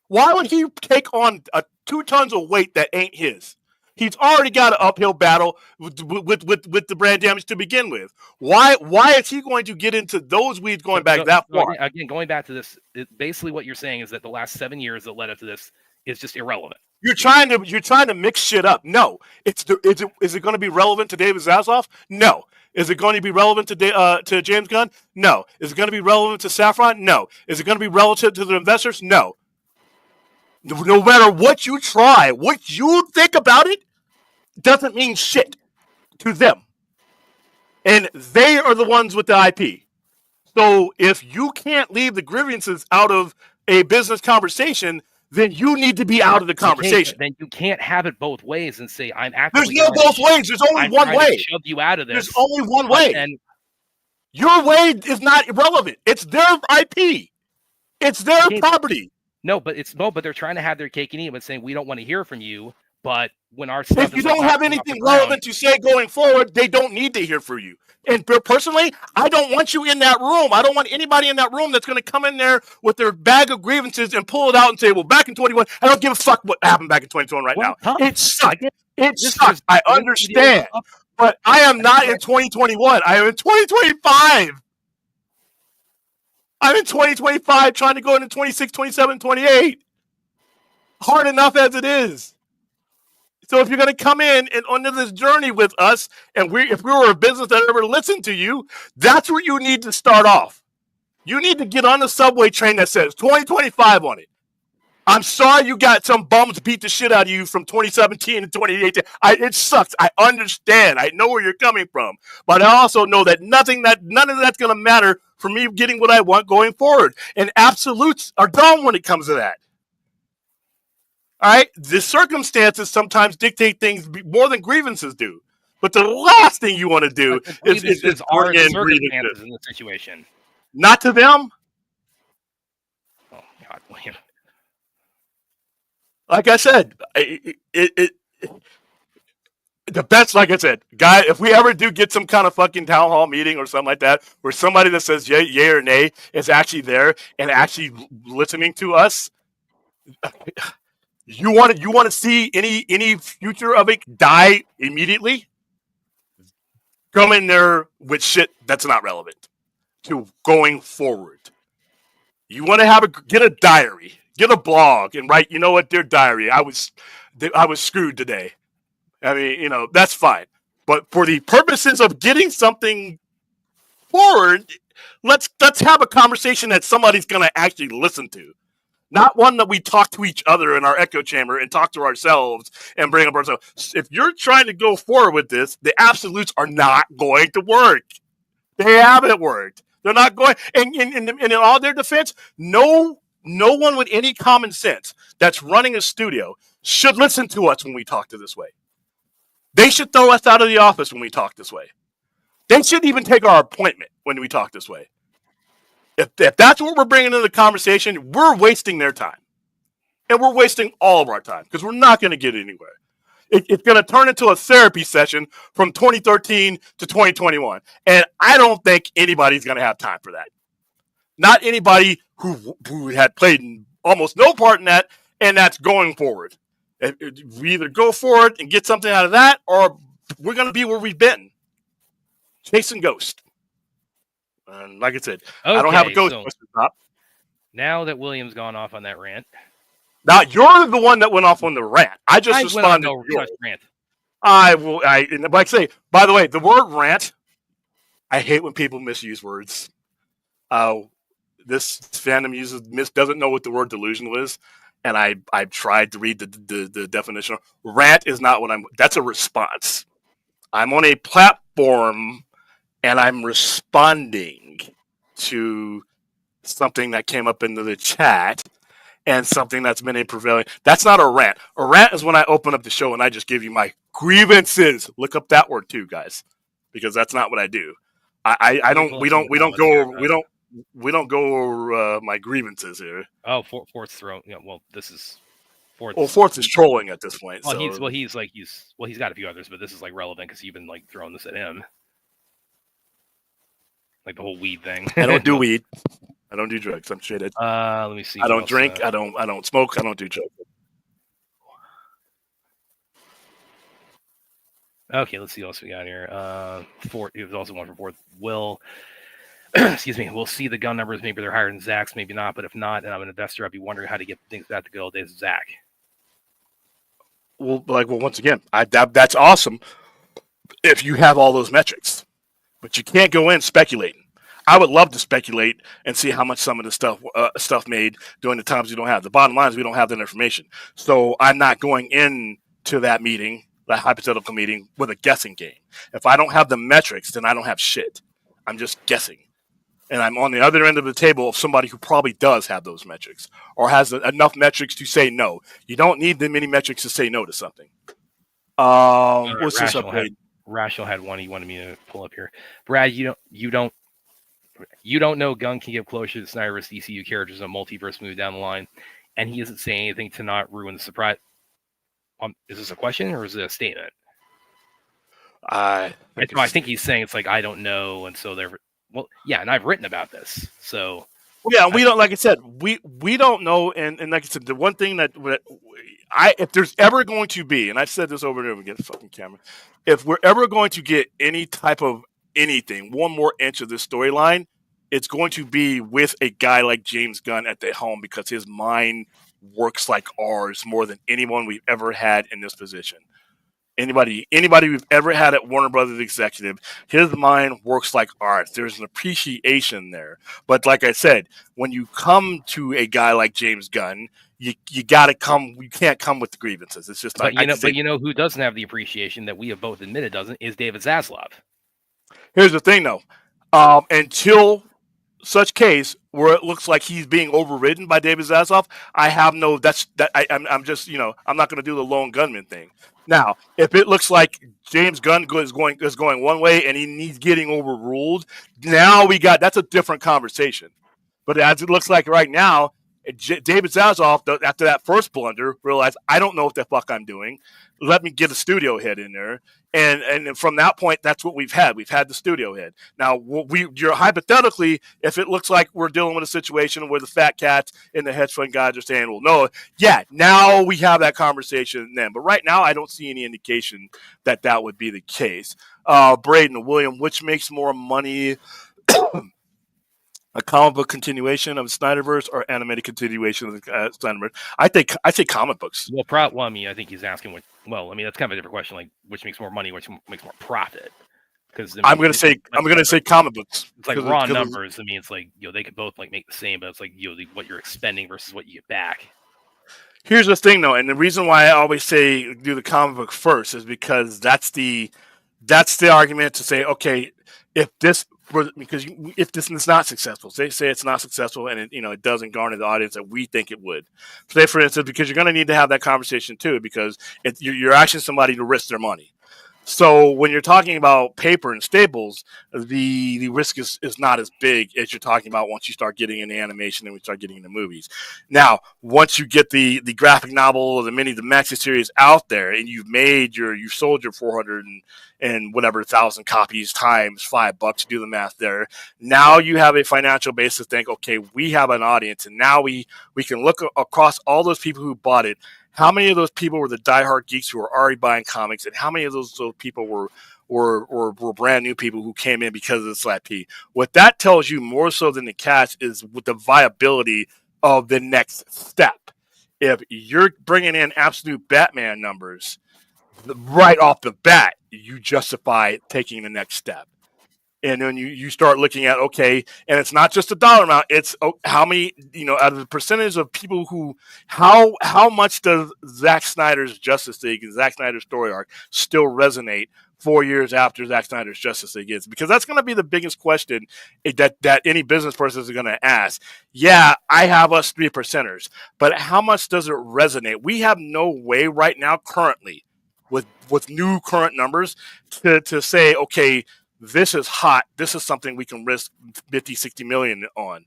Why would he take on 2 tons of weight that ain't his? He's already got an uphill battle with the brand damage to begin with. Why is he going to get into those weeds going back that far? Again, going back to this, basically what you're saying is that the last 7 years that led up to this is just irrelevant. You're trying to mix shit up. No, is it going to be relevant to David Zaslav? No. Is it going to be relevant to James Gunn? No. Is it going to be relevant to Saffron? No. Is it going to be relative to the investors? No. No matter what you try, what you think about it doesn't mean shit to them. And they are the ones with the IP. So if you can't leave the grievances out of a business conversation, then you need to be out of the conversation. Then you can't have it both ways and say, I'm actually... There's no both ways. There's only one way. Shove you out of this. There's only one way. And your way is not irrelevant. It's their IP. It's their property. No, but they're trying to have their cake and eat it and saying, we don't want to hear from you. But when our stuff if you don't have anything relevant to say going forward, they don't need to hear from you. And personally, I don't want you in that room. I don't want anybody in that room that's going to come in there with their bag of grievances and pull it out and say, well, back in 21, I don't give a fuck what happened back in 2021 right now. It sucked. It This sucks. is I good understand. stuff. But I am not in 2021. I am in 2025. I'm in 2025 trying to go into 26, 27, 28. Hard enough as it is. So if you're going to come in and onto this journey with us, and if we were a business that ever listened to you, that's where you need to start off. You need to get on the subway train that says 2025 on it. I'm sorry you got some bums beat the shit out of you from 2017 and 2018. It sucks. I understand. I know where you're coming from. But I also know that none of that's going to matter for me getting what I want going forward. And absolutes are dumb when it comes to that. All right? The circumstances sometimes dictate things more than grievances do. But the last thing you want to do is are bring the in circumstances grievances. in this situation. Not to them. Oh God, William. Like I said, the best, like I said, guy, if we ever do get some kind of fucking town hall meeting or something like that, where somebody that says yay or nay is actually there and actually listening to us, you want to see any future of it die immediately? Come in there with shit that's not relevant to going forward. You want to get a diary, get a blog, and write. You know what, dear diary, I was screwed today. I mean, that's fine. But for the purposes of getting something forward, let's have a conversation that somebody's going to actually listen to. Not one that we talk to each other in our echo chamber and talk to ourselves and bring up ourselves. If you're trying to go forward with this, the absolutes are not going to work. They haven't worked. They're not going. And in all their defense, no one with any common sense that's running a studio should listen to us when we talk to this way. They should throw us out of the office when we talk this way. They shouldn't even take our appointment when we talk this way. If that's what we're bringing into the conversation, we're wasting their time. And we're wasting all of our time because we're not going to get anywhere. It's going to turn into a therapy session from 2013 to 2021. And I don't think anybody's going to have time for that. Not anybody who had played almost no part in that, and that's going forward. We either go forward and get something out of that, or we're going to be where we've been. Chasing ghosts. And like I said, I don't have a Ghostbusters top. Now that William's gone off on that rant. Now you're the one that went off on the rant. I just responded to yours. Rant. Like I say, by the way, the word rant, I hate when people misuse words. This fandom doesn't know what the word delusional is. And I've tried to read the definition. Rant is not that's a response. I'm on a platform and I'm responding to something that came up into the chat and something that's been a prevailing. That's not a rant. A rant is when I open up the show and I just give you my grievances. Look up that word too, guys, because that's not what I do. We don't go over my grievances here. Oh, Fourth's throwing. Yeah, well, this is Fourth. Well, Fourth is trolling at this point. Well, he's got a few others, but this is like relevant because you've been like throwing this at him, like the whole weed thing. I don't do weed. I don't do drugs. I'm straight edge. Let me see. I don't drink. I don't smoke. I don't do drugs. Okay, let's see what else we got here. Fourth. It was also one for Fourth. Excuse me. We'll see the gun numbers. Maybe they're higher than Zach's. Maybe not. But if not, and I'm an investor, I'd be wondering how to get things back to good old days of Zach. Well, once again, that's awesome if you have all those metrics, but you can't go in speculating. I would love to speculate and see how much some of the stuff made during the times we don't have. The bottom line is we don't have that information. So I'm not going into that meeting, that hypothetical meeting, with a guessing game. If I don't have the metrics, then I don't have shit. I'm just guessing. And I'm on the other end of the table of somebody who probably does have those metrics or has enough metrics to say no. You don't need the many metrics to say no to something. What's this upgrade? Rational had one he wanted me to pull up here. Brad, you don't know Gunn can get closer to Snyder's DCU characters in a multiverse move down the line, and he isn't saying anything to not ruin the surprise. Is this a question or is it a statement? I think he's saying it's like I don't know, and so they're and I've written about this, so we don't. Like I said, we don't know, and like I said, the one thing that if there's ever going to be, and I've said this over and over again, fucking camera, if we're ever going to get any type of anything, one more inch of this storyline, it's going to be with a guy like James Gunn at the helm, because his mind works like ours more than anyone we've ever had in this position. Anybody we've ever had at Warner Brothers executive, his mind works like ours. There's an appreciation there. But like I said, when you come to a guy like James Gunn, you got to come. You can't come with the grievances. It's just But like, but you know who doesn't have the appreciation that we have both admitted doesn't is David Zaslav. Here's the thing, though. Until such case where it looks like he's being overridden by David Zaslav, I have no. I'm just, I'm not going to do the lone gunman thing. Now, if it looks like James Gunn is going one way and he's getting overruled, now that's a different conversation. But as it looks like right now, David Zaslav, after that first blunder, realized, I don't know what the fuck I'm doing. Let me get a studio head in there. And from that point, that's what we've had. We've had the studio head. Now, you're hypothetically, if it looks like we're dealing with a situation where the fat cats and the hedge fund guys are saying, well, no, yeah, now we have that conversation then. But right now, I don't see any indication that would be the case. Braden, William, which makes more money? A comic book continuation of Snyderverse or animated continuation of the Snyderverse? I say comic books. Well, I mean, I think he's asking what. Well, I mean, that's kind of a different question. Like, which makes more money, which makes more profit? Because I'm gonna say comic books. It's like raw numbers. I mean, it's like, they could both like make the same, but it's like, what you're expending versus what you get back. Here's the thing, though, and the reason why I always say do the comic book first is because that's the argument to say, okay, if this is not successful, say it's not successful, and it doesn't garner the audience that we think it would. Say, for instance, because you're going to need to have that conversation too, because you're asking somebody to risk their money. So when you're talking about paper and staples, the risk is not as big as you're talking about once you start getting into animation and we start getting into movies. Now, once you get the graphic novel or the maxi series out there, and you've sold your 400 and whatever 1,000 copies times $5, do the math there. Now you have a financial basis to think, okay, we have an audience, and now we can look across all those people who bought it. How many of those people were the diehard geeks who were already buying comics, and how many of those people were brand new people who came in because of the Slap P? What that tells you more so than the cash is with the viability of the next step. If you're bringing in absolute Batman numbers right off the bat, you justify taking the next step. And then you start looking at, okay, and it's not just a dollar amount, it's how many, out of the percentage of people who, how much does Zack Snyder's Justice League and Zack Snyder's story arc still resonate 4 years after Zack Snyder's Justice League is? Because that's going to be the biggest question that any business person is going to ask. Yeah, I have us 3%ers, but how much does it resonate? We have no way right now currently with new current numbers to say, okay, this is hot. This is something we can risk 50, 60 million on.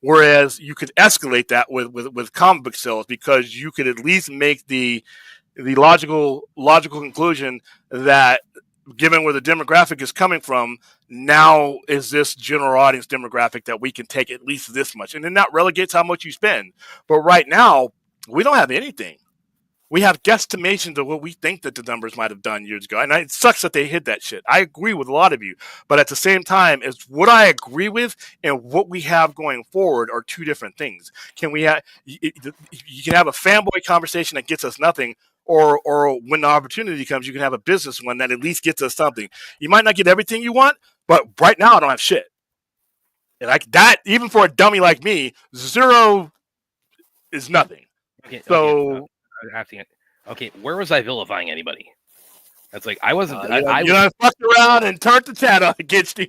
Whereas you could escalate that with comic book sales, because you could at least make the logical conclusion that, given where the demographic is coming from, now is this general audience demographic that we can take at least this much. And then that relegates how much you spend. But right now, we don't have anything. We have guesstimations of what we think that the numbers might have done years ago. And it sucks that they hid that shit. I agree with a lot of you. But at the same time, it's what I agree with and what we have going forward are two different things. You can have a fanboy conversation that gets us nothing, or when the opportunity comes, you can have a business one that at least gets us something. You might not get everything you want, but right now I don't have shit. And like that, even for a dummy like me, 0 is nothing. Okay, so... Okay, where was I vilifying anybody? That's like, I wasn't. I fucked around and turned the chat up against you.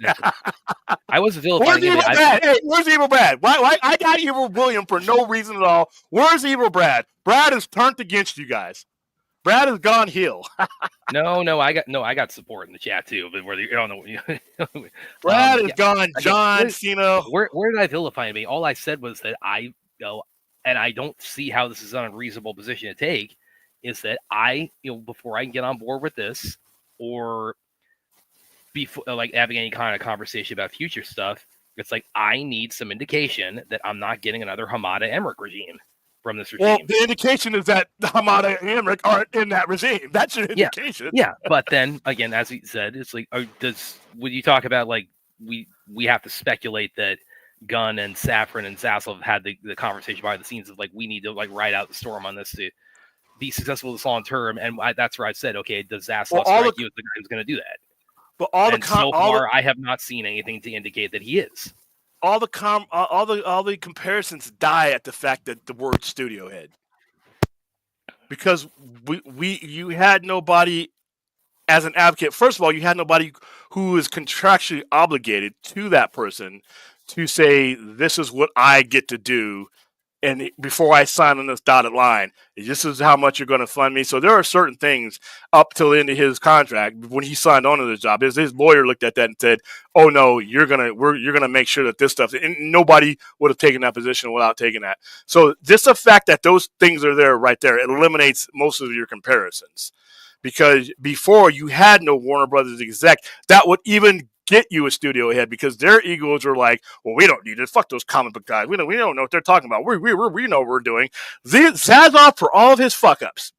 I wasn't vilifying anybody. Where's Evil Brad? Hey, where's Evil Brad? Why I got Evil William for no reason at all. Where's Evil Brad? Brad is turned against you guys. Brad has gone heel. No, I got support in the chat too. But where I don't know. Brad is gone. John Cena. Where did I vilify anybody? All I said was that and I don't see how this is an unreasonable position to take, is that before I can get on board with this, or before like having any kind of conversation about future stuff, it's like I need some indication that I'm not getting another Hamada Emmerich regime. from this regime. Well, the indication is that Hamada and Emmerich aren't in that regime. That's your indication. Yeah, but then again, as he said, it's like, would you talk about like we have to speculate that Gunn and Safran and Zaslav had the conversation behind the scenes of like we need to like ride out the storm on this to be successful this long term, and that's where I said, okay, does Zaslav strike you as the guy who's going to do that? But so far, I have not seen anything to indicate that he is. All the comparisons die at the fact that the word studio head, because you had nobody as an advocate. First of all, you had nobody who is contractually obligated to that person to say this is what I get to do, and before I sign on this dotted line, this is how much you're going to fund me. So there are certain things up till the end of his contract when he signed on to the job. His lawyer looked at that and said, "Oh no, you're gonna make sure that this stuff." And nobody would have taken that position without taking that. So just the fact that those things are there right there, it eliminates most of your comparisons. Because before you had no Warner Brothers exec that would even get you a studio head, because their egos are like, well, we don't need it. Fuck those comic book guys. We don't know what they're talking about. We know what we're doing. Zaslav, for all of his fuck ups,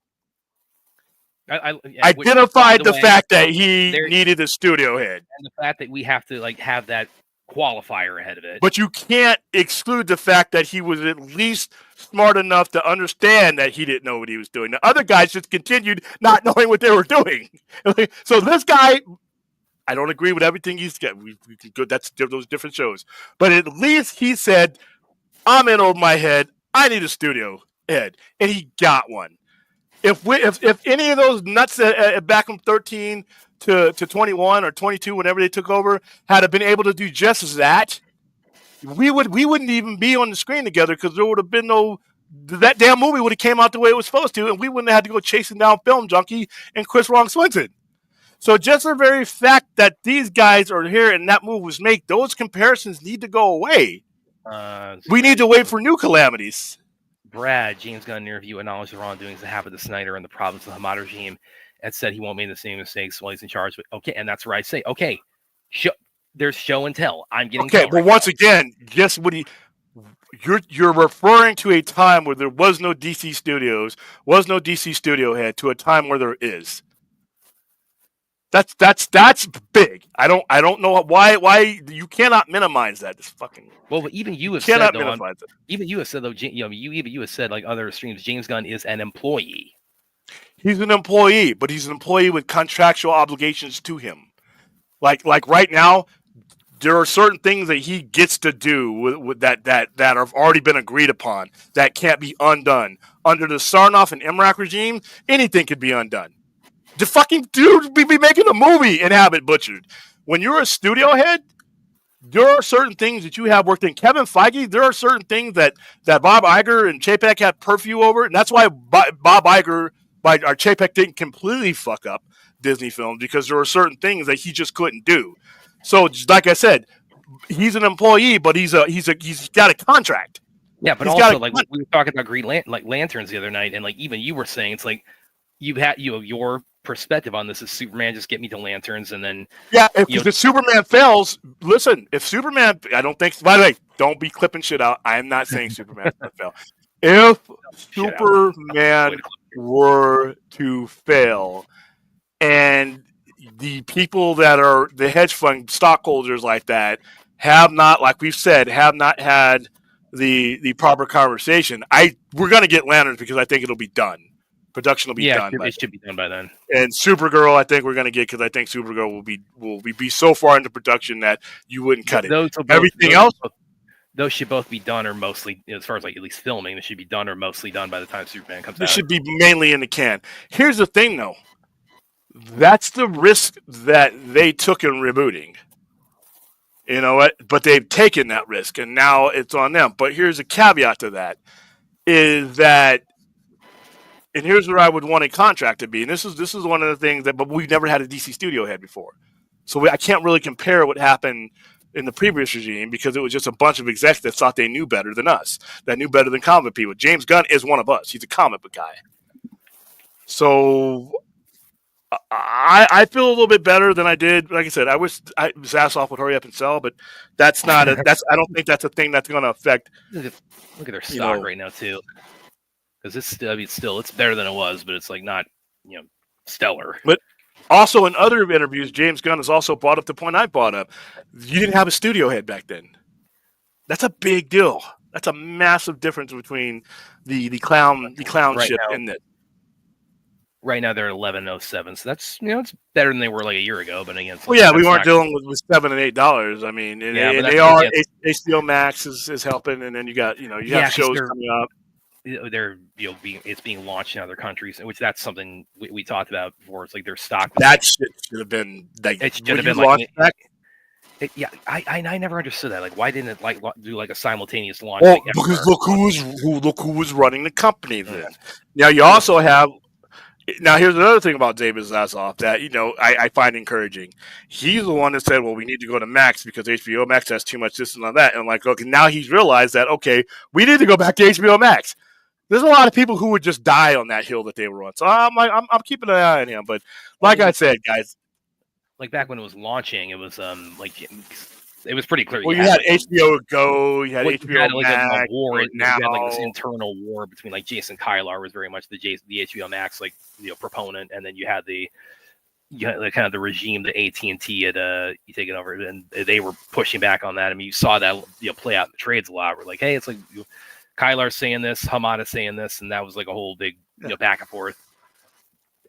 identified the fact that he needed a studio head, and the fact that we have to like have that qualifier ahead of it. But you can't exclude the fact that he was at least smart enough to understand that he didn't know what he was doing. The other guys just continued not knowing what they were doing. So this guy, I don't agree with everything he's got. We can go. That's those different shows. But at least he said, "I'm in over my head. I need a studio head," and he got one. If any of those nuts back from 13 to 21 or 22, whenever they took over, had been able to do just as that, we wouldn't even be on the screen together, because there would have been that damn movie would have came out the way it was supposed to, and we wouldn't have had to go chasing down Film Junkie and Chris Ron Swinton. So just the very fact that these guys are here and that move was made, those comparisons need to go away. We need to wait for new calamities. Brad, James Gunn interview acknowledged the wrongdoings that happened to Snyder and the problems of the Hamada regime, and said he won't make the same mistakes while he's in charge. But okay, and that's where I say, okay, there's show and tell. I'm getting okay, but once again, just what you're referring to a time where there was no DC Studios, was no DC studio head, to a time where there is. That's big. I don't know why you cannot minimize that. It's fucking. Well, but even you have cannot said minimize it. Even you have said though, you have said like other streams, James Gunn is an employee. He's an employee, but he's an employee with contractual obligations to him. Like right now, there are certain things that he gets to do with that have already been agreed upon that can't be undone. Under the Sarnoff and Emmerich regime, anything could be undone. The fucking dude be making a movie and have it butchered. When you're a studio head, there are certain things that you have worked in. Kevin Feige, there are certain things that Bob Iger and Chapek had purview over, and that's why Bob Iger or Chapek didn't completely fuck up Disney films, because there are certain things that he just couldn't do. So, like I said, he's an employee, but he's got a contract. Yeah, but also like we were talking about Green Lanterns the other night, and like even you were saying, it's like you have your perspective on this is Superman, just get me to Lanterns, and then if the Superman fails, listen, if Superman, I don't think, by the way, don't be clipping shit out. I am not saying Superman's gonna fail. If Superman were to fail, and the people that are the hedge fund stockholders like that have not, like we've said, have not had the proper conversation, we're gonna get Lanterns, because I think it'll be done. Production will be done. It should be done by then. And Supergirl, I think we're going to get, because I think Supergirl will be so far into production that you wouldn't cut it. Everything else, those should both be done, or mostly, as far as like at least filming, they should be done or mostly done by the time Superman comes out. It should be mainly in the can. Here's the thing, though. That's the risk that they took in rebooting. You know what? But they've taken that risk, and now it's on them. But here's a caveat to that: is that. And here's where I would want a contract to be. And this is one of the things but we've never had a DC studio head before. So I can't really compare what happened in the previous regime, because it was just a bunch of execs that thought they knew better than us, that knew better than comic people. James Gunn is one of us. He's a comic book guy. So I feel a little bit better than I did. Like I said, I wish Zaslav would hurry up and sell, but that's not I don't think that's a thing that's going to affect. Look at their stock right now too. Because it's better than it was, but it's like not stellar. But also in other interviews, James Gunn has also brought up the point I brought up. You didn't have a studio head back then. That's a big deal. That's a massive difference between the clownship and the. Right now they're at 11.07, so that's it's better than they were like a year ago. But again, we weren't dealing with $7 and $8. I mean, and they are HBO Max is helping, and then you got you have shows coming up. They're it's being launched in other countries, which that's something we talked about before. It's like their stock. That shit should have been like it should have been like. I never understood that. Like, why didn't it do like a simultaneous launch? Well, because look who was running the company then. Now you also have. Now here's another thing about David Zaslav that I find encouraging. He's the one that said, "Well, we need to go to Max because HBO Max has too much this and all that." And I'm like, okay, now he's realized that we need to go back to HBO Max. There's a lot of people who would just die on that hill that they were on. So I'm keeping an eye on him. But like I said, guys, like back when it was launching, it was it was pretty clear. Well, you had HBO Go, you had HBO Max, you had like this internal war between like Jason Kylar was very much the HBO Max proponent, and then you had the kind of the regime, the AT&T had taken over, and they were pushing back on that. I mean, you saw that play out in the trades a lot. We're like, hey, it's like Kylar's saying this, Hamada's saying this, and that was like a whole big back and forth.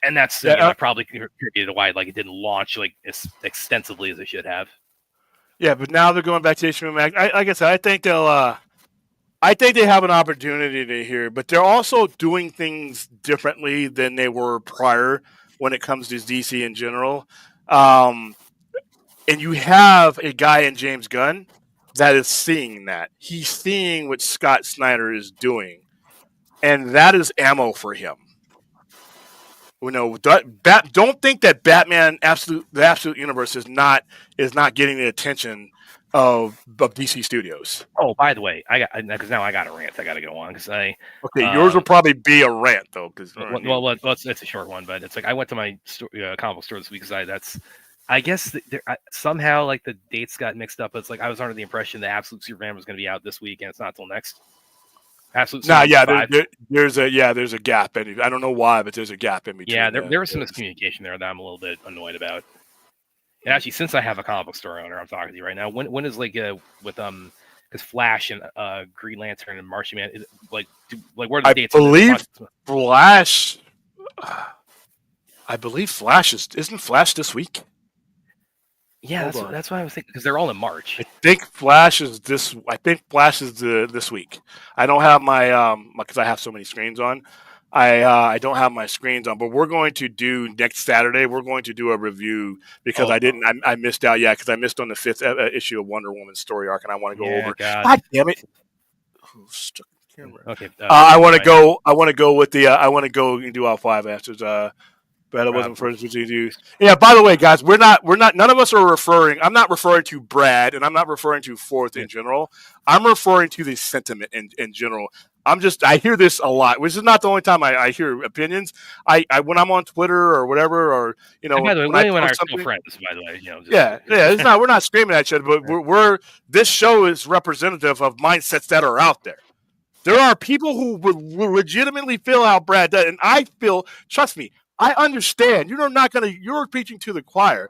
And that's probably contributed to why it didn't launch as extensively as it should have. Yeah, but now they're going back to HBO Max. Like I said, I think they have an opportunity here, but they're also doing things differently than they were prior when it comes to DC in general. And you have a guy in James Gunn that is seeing that. He's seeing what Scott Snyder is doing, and that is ammo for him. Don't think that Batman the Absolute Universe is not getting the attention of DC Studios. Oh, by the way, because now I got a rant. I got to go on because yours will probably be a rant though. It's a short one, but it's like I went to my comic book store this week because I guess somehow the dates got mixed up. It's like I was under the impression that Absolute Superman was going to be out this week, and it's not till next. Absolutely. There's a gap. And I don't know why, but there's a gap in between. Yeah, there was some miscommunication there that I'm a little bit annoyed about. And actually, since I have a comic book store owner, I'm talking to you right now. When is with because Flash and Green Lantern and Martian Man where are the dates? I believe Flash isn't Flash this week. Yeah, that's why I was thinking because they're all in March. I think Flash is this. I think Flash is this week. I don't have my because I have so many screens on. I don't have my screens on, but we're going to do next Saturday. We're going to do a review because I missed out. Yeah, because I missed on the 5th issue of Wonder Woman's story arc, and I want to go over. God damn it! Okay. I want to go. I want to go with the. I want to go and do all 5 after. But it wasn't first to do. Yeah. By the way, guys, we're not. None of us are referring. I'm not referring to Brad, and I'm not referring to Fourth in general. I'm referring to the sentiment in general. I hear this a lot, which is not the only time I hear opinions. I when I'm on Twitter or whatever, or by the way, William and I are still friends. By the way, It's not. We're not screaming at each other, but we're. This show is representative of mindsets that are out there. There are people who will legitimately feel how Brad does, and I feel. Trust me. I understand. You're preaching to the choir.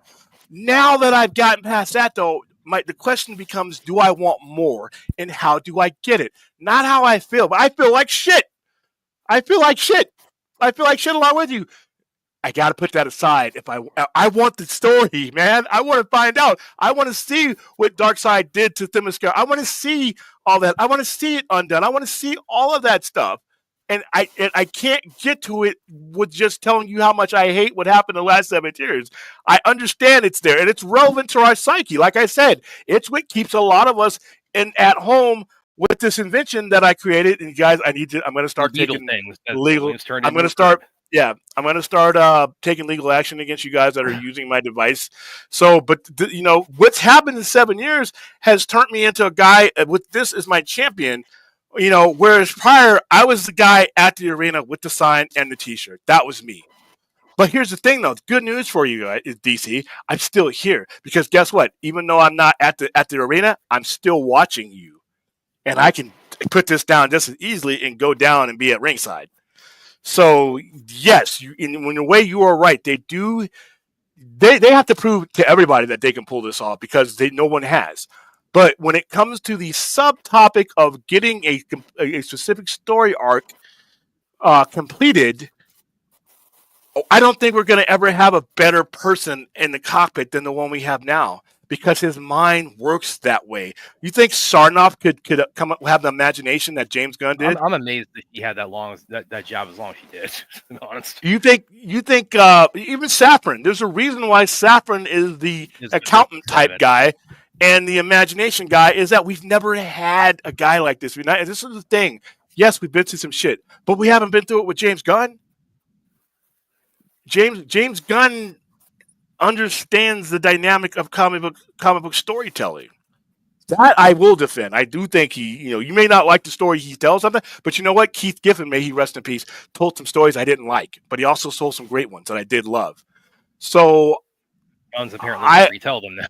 Now that I've gotten past that, though, the question becomes, do I want more? And how do I get it? Not how I feel, but I feel like shit. I feel like shit along with you. I got to put that aside. If I want the story, man. I want to find out. I want to see what Darkseid did to Themyscira. I want to see all that. I want to see it undone. I want to see all of that stuff. And I can't get to it with just telling you how much I hate what happened in the last 7 years. I understand it's there, and it's relevant to our psyche. Like I said, it's what keeps a lot of us at home with this invention that I created. And guys, I'm going to start taking legal. I'm going to start. Yeah, I'm going to start taking legal action against you guys that are using my device. So, but what's happened in 7 years has turned me into a guy with this as my champion. Whereas prior, I was the guy at the arena with the sign and the T-shirt. That was me. But here's the thing, though. Good news for you guys, DC. I'm still here because guess what? Even though I'm not at the arena, I'm still watching you, and I can put this down just as easily and go down and be at ringside. So yes, in a way you are right. They do. They have to prove to everybody that they can pull this off because no one has. But when it comes to the subtopic of getting a specific story arc completed, I don't think we're going to ever have a better person in the cockpit than the one we have now because his mind works that way. You think Sarnoff could come up have the imagination that James Gunn did? I'm amazed that he had that job as long as he did. To be honest, You think even Safran? There's a reason why Safran is the accountant type guy, and the imagination guy is that we've never had a guy like this. This is the thing. Yes, we've been through some shit, but we haven't been through it with James Gunn. James Gunn understands the dynamic of comic book storytelling. That I will defend. I do think you may not like the story he tells something, but you know what? Keith Giffen, may he rest in peace, told some stories I didn't like, but he also told some great ones that I did love. So Gunn's apparently retell them now.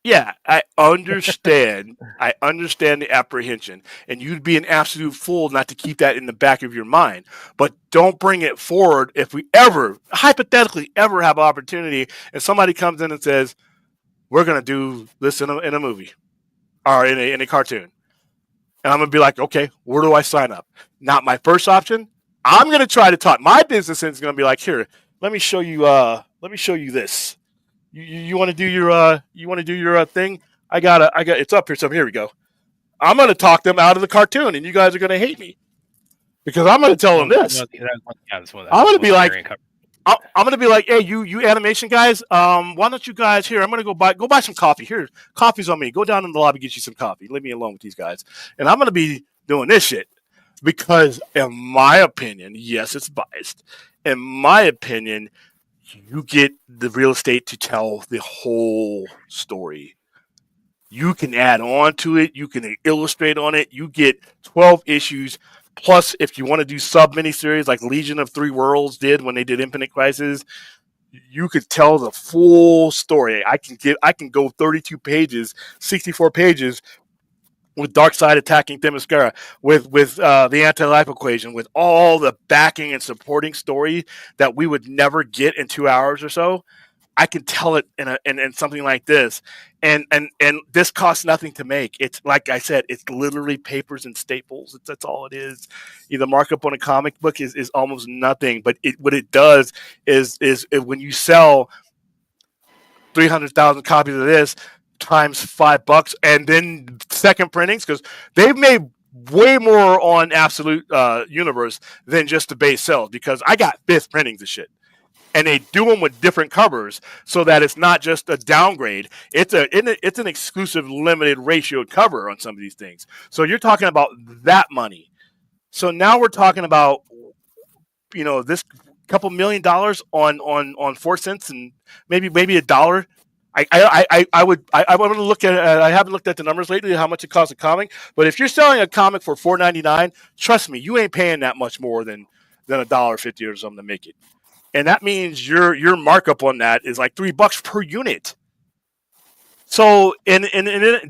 Yeah, I understand. I understand the apprehension, and you'd be an absolute fool not to keep that in the back of your mind. But don't bring it forward if we ever, hypothetically, ever have an opportunity, and somebody comes in and says, "We're going to do this in a movie or in a cartoon," and I'm going to be like, "Okay, where do I sign up?" Not my first option. I'm going to try to talk. My business is going to be like, "Here, let me show you. Let me show you this." You want to do your thing? I got it's up here. So here we go. I'm going to talk them out of the cartoon, and you guys are going to hate me because I'm going to tell them this. I'm going to be like, hey, you animation guys, why don't you guys here? I'm going to go buy some coffee. Here, coffee's on me. Go down in the lobby, get you some coffee. Leave me alone with these guys, and I'm going to be doing this shit because, in my opinion, yes, it's biased. In my opinion, you get the real estate to tell the whole story. You can add on to it. You can illustrate on it. You get 12 issues. Plus, if you want to do sub miniseries like Legion of Three Worlds did when they did Infinite Crisis, you could tell the full story. I can go 32 pages, 64 pages with Darkseid attacking Themyscira, with the anti-life equation, with all the backing and supporting story that we would never get in 2 hours or so. I can tell it in something like this, and this costs nothing to make. It's like I said, it's literally papers and staples. That's all it is. The markup on a comic book is almost nothing, but what it does is when you sell 300,000 copies of this times $5, and then second printings, because they've made way more on Absolute Universe than just the base sales, because I got fifth printings of shit. And they do them with different covers so that it's not just a downgrade. It's an exclusive limited ratioed cover on some of these things. So you're talking about that money. So now we're talking about, this couple $1 million on 4 cents and maybe $1. I want to look at. I haven't looked at the numbers lately, how much it costs a comic. But if you're selling a comic for $4.99, trust me, you ain't paying that much more than $1.50 or something to make it. And that means your markup on that is like $3 per unit. So and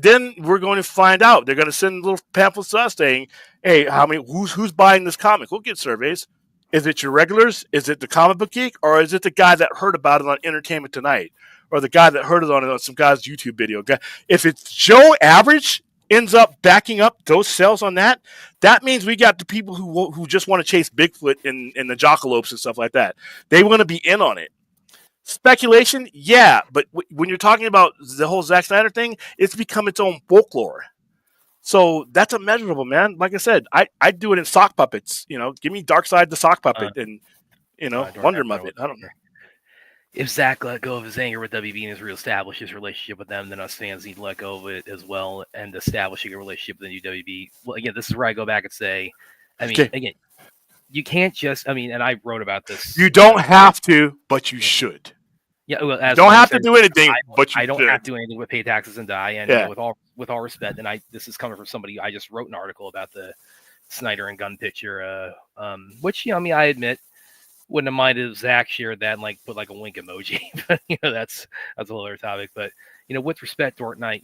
then we're going to find out. They're going to send little pamphlets to us saying, "Hey, who's buying this comic?" We'll get surveys. Is it your regulars? Is it the comic book geek, or is it the guy that heard about it on Entertainment Tonight, or the guy that heard it on some guy's YouTube video? If it's Joe Average ends up backing up those sales on that, that means we got the people who just want to chase Bigfoot and the jockalopes and stuff like that. They want to be in on it. Speculation, yeah, but when you're talking about the whole Zack Snyder thing, it's become its own folklore. So that's immeasurable, man. Like I said, I do it in sock puppets. Give me Darkseid the sock puppet and Wonder Muppet. I don't know. If Zack let go of his anger with WB and has reestablished his relationship with them, then us fans need to let go of it as well and establishing a relationship with the new WB. Well, again, this is where I go back and say, again, you can't just, and I wrote about this. You don't have to, but you should. Yeah, well, you don't have to do anything, but you I don't should. have to do anything but pay taxes and die. And with all respect, and this is coming from somebody, I just wrote an article about the Snyder and Gunn picture, which I admit, wouldn't have minded if Zach shared that and put a wink emoji. But that's a whole other topic. But with respect to Fortnite,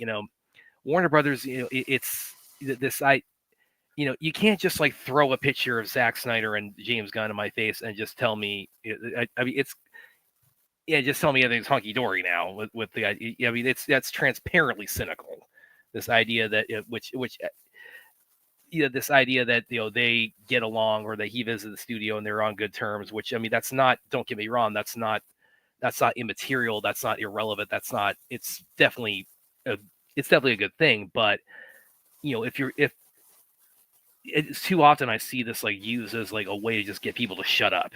Warner Brothers, it's this. you can't just like throw a picture of Zack Snyder and James Gunn in my face and just tell me. I mean, just tell me everything's hunky dory now with the idea. I mean, that's transparently cynical. This idea that this idea that they get along or that he visited the studio and they're on good terms. Which I mean, that's not. Don't get me wrong. That's not immaterial. That's not irrelevant. That's not. It's definitely a good thing. But if it's too often I see this like used as like a way to just get people to shut up.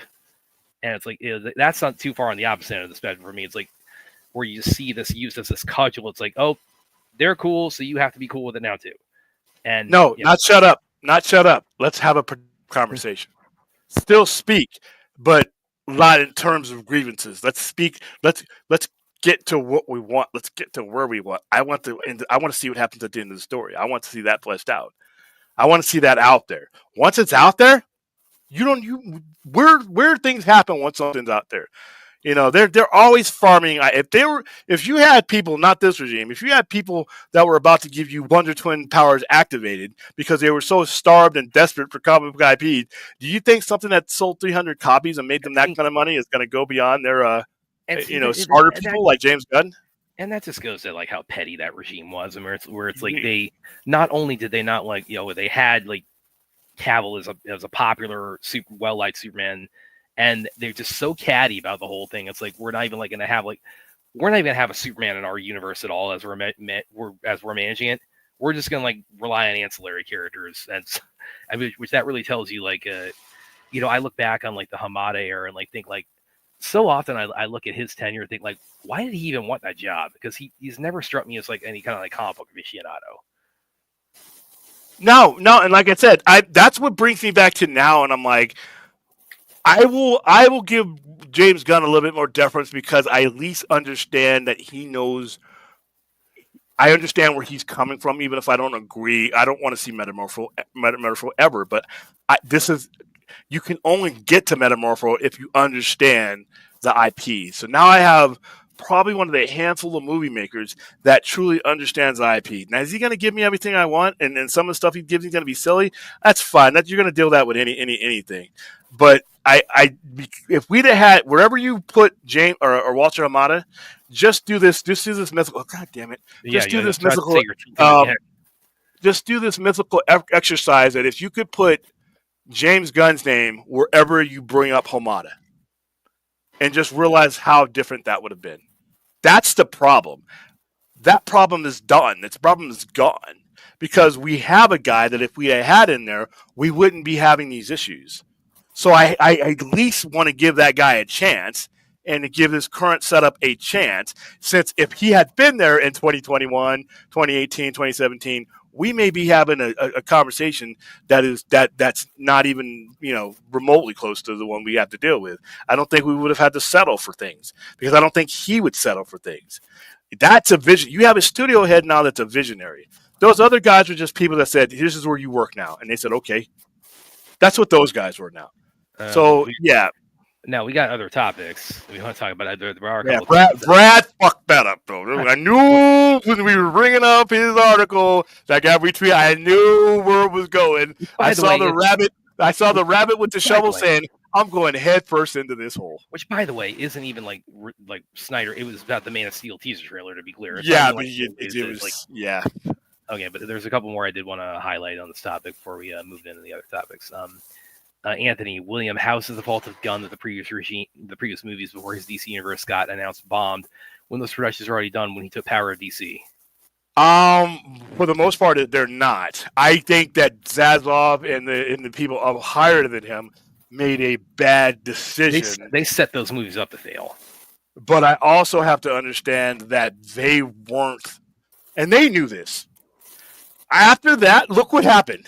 And it's like, that's not too far on the opposite end of the spectrum for me. It's like where you see this used as this cudgel. It's like, oh, they're cool, so you have to be cool with it now too. And no, not shut up. Not shut up. Let's have a conversation. Still speak, but not in terms of grievances. Let's speak. Let's get to what we want. Let's get to where we want. I want to see what happens at the end of the story. I want to see that fleshed out. I want to see that out there. Once it's out there, weird things happen once something's out there. They're always farming. If you had people, not this regime, if you had people that were about to give you Wonder Twin powers activated because they were so starved and desperate for comic book IP, do you think something that sold 300 copies and made them that kind of money is going to go beyond their, smarter people like James Gunn? And that just goes to like how petty that regime was, and where it's like they not only did they not like they had like Cavill as a popular, super well-liked Superman, and they're just so catty about the whole thing. It's like we're not even going to have a Superman in our universe at all as we're managing it. We're just going to like rely on ancillary characters, and I mean, which that really tells you like I look back on like the Hamada era and like think like so often I look at his tenure and think like, why did he even want that job? Because he's never struck me as like any kind of like comic book aficionado. No, and like I said, that's what brings me back to now, and I'm like, I will give James Gunn a little bit more deference because I at least understand that he knows. I understand where he's coming from, even if I don't agree. I don't want to see Metamorpho ever, but you can only get to Metamorpho if you understand the IP. So now I have probably one of the handful of movie makers that truly understands the IP. Now, is he going to give me everything I want? And some of the stuff he gives me is going to be silly? That's fine. You're going to deal that with anything. But if we'd have had wherever you put James or Walter Hamada, just do this mythical. Oh, God damn it! Just do this mythical exercise that if you could put James Gunn's name wherever you bring up Hamada, and just realize how different that would have been. That's the problem. That problem is done. That problem is gone because we have a guy that if we had in there, we wouldn't be having these issues. So I at least want to give that guy a chance and to give this current setup a chance, since if he had been there in 2021, 2018, 2017, we may be having a conversation that's not even remotely close to the one we have to deal with. I don't think we would have had to settle for things because I don't think he would settle for things. That's a vision. You have a studio head now that's a visionary. Those other guys were just people that said, "This is where you work now," and they said, "Okay." That's what those guys were now. Yeah. Now we got other topics we want to talk about. There are Brad fucked that up though. I knew when we were bringing up his article that got retweeted. I knew where it was going. I saw the rabbit with the shovel saying, "I'm going head first into this hole." Which, by the way, isn't even like Snyder. It was about the Man of Steel teaser trailer, to be clear. Yeah, but it was. Yeah. Okay, but there's a couple more I did want to highlight on this topic before we moved into the other topics. Anthony William House is the fault of Gunn that the previous movies before his DC universe got announced bombed when those productions were already done when he took power of DC. For the most part, they're not. I think that Zaslav and the people higher than him made a bad decision. They set those movies up to fail. But I also have to understand that they weren't, and they knew this. After that, look what happened.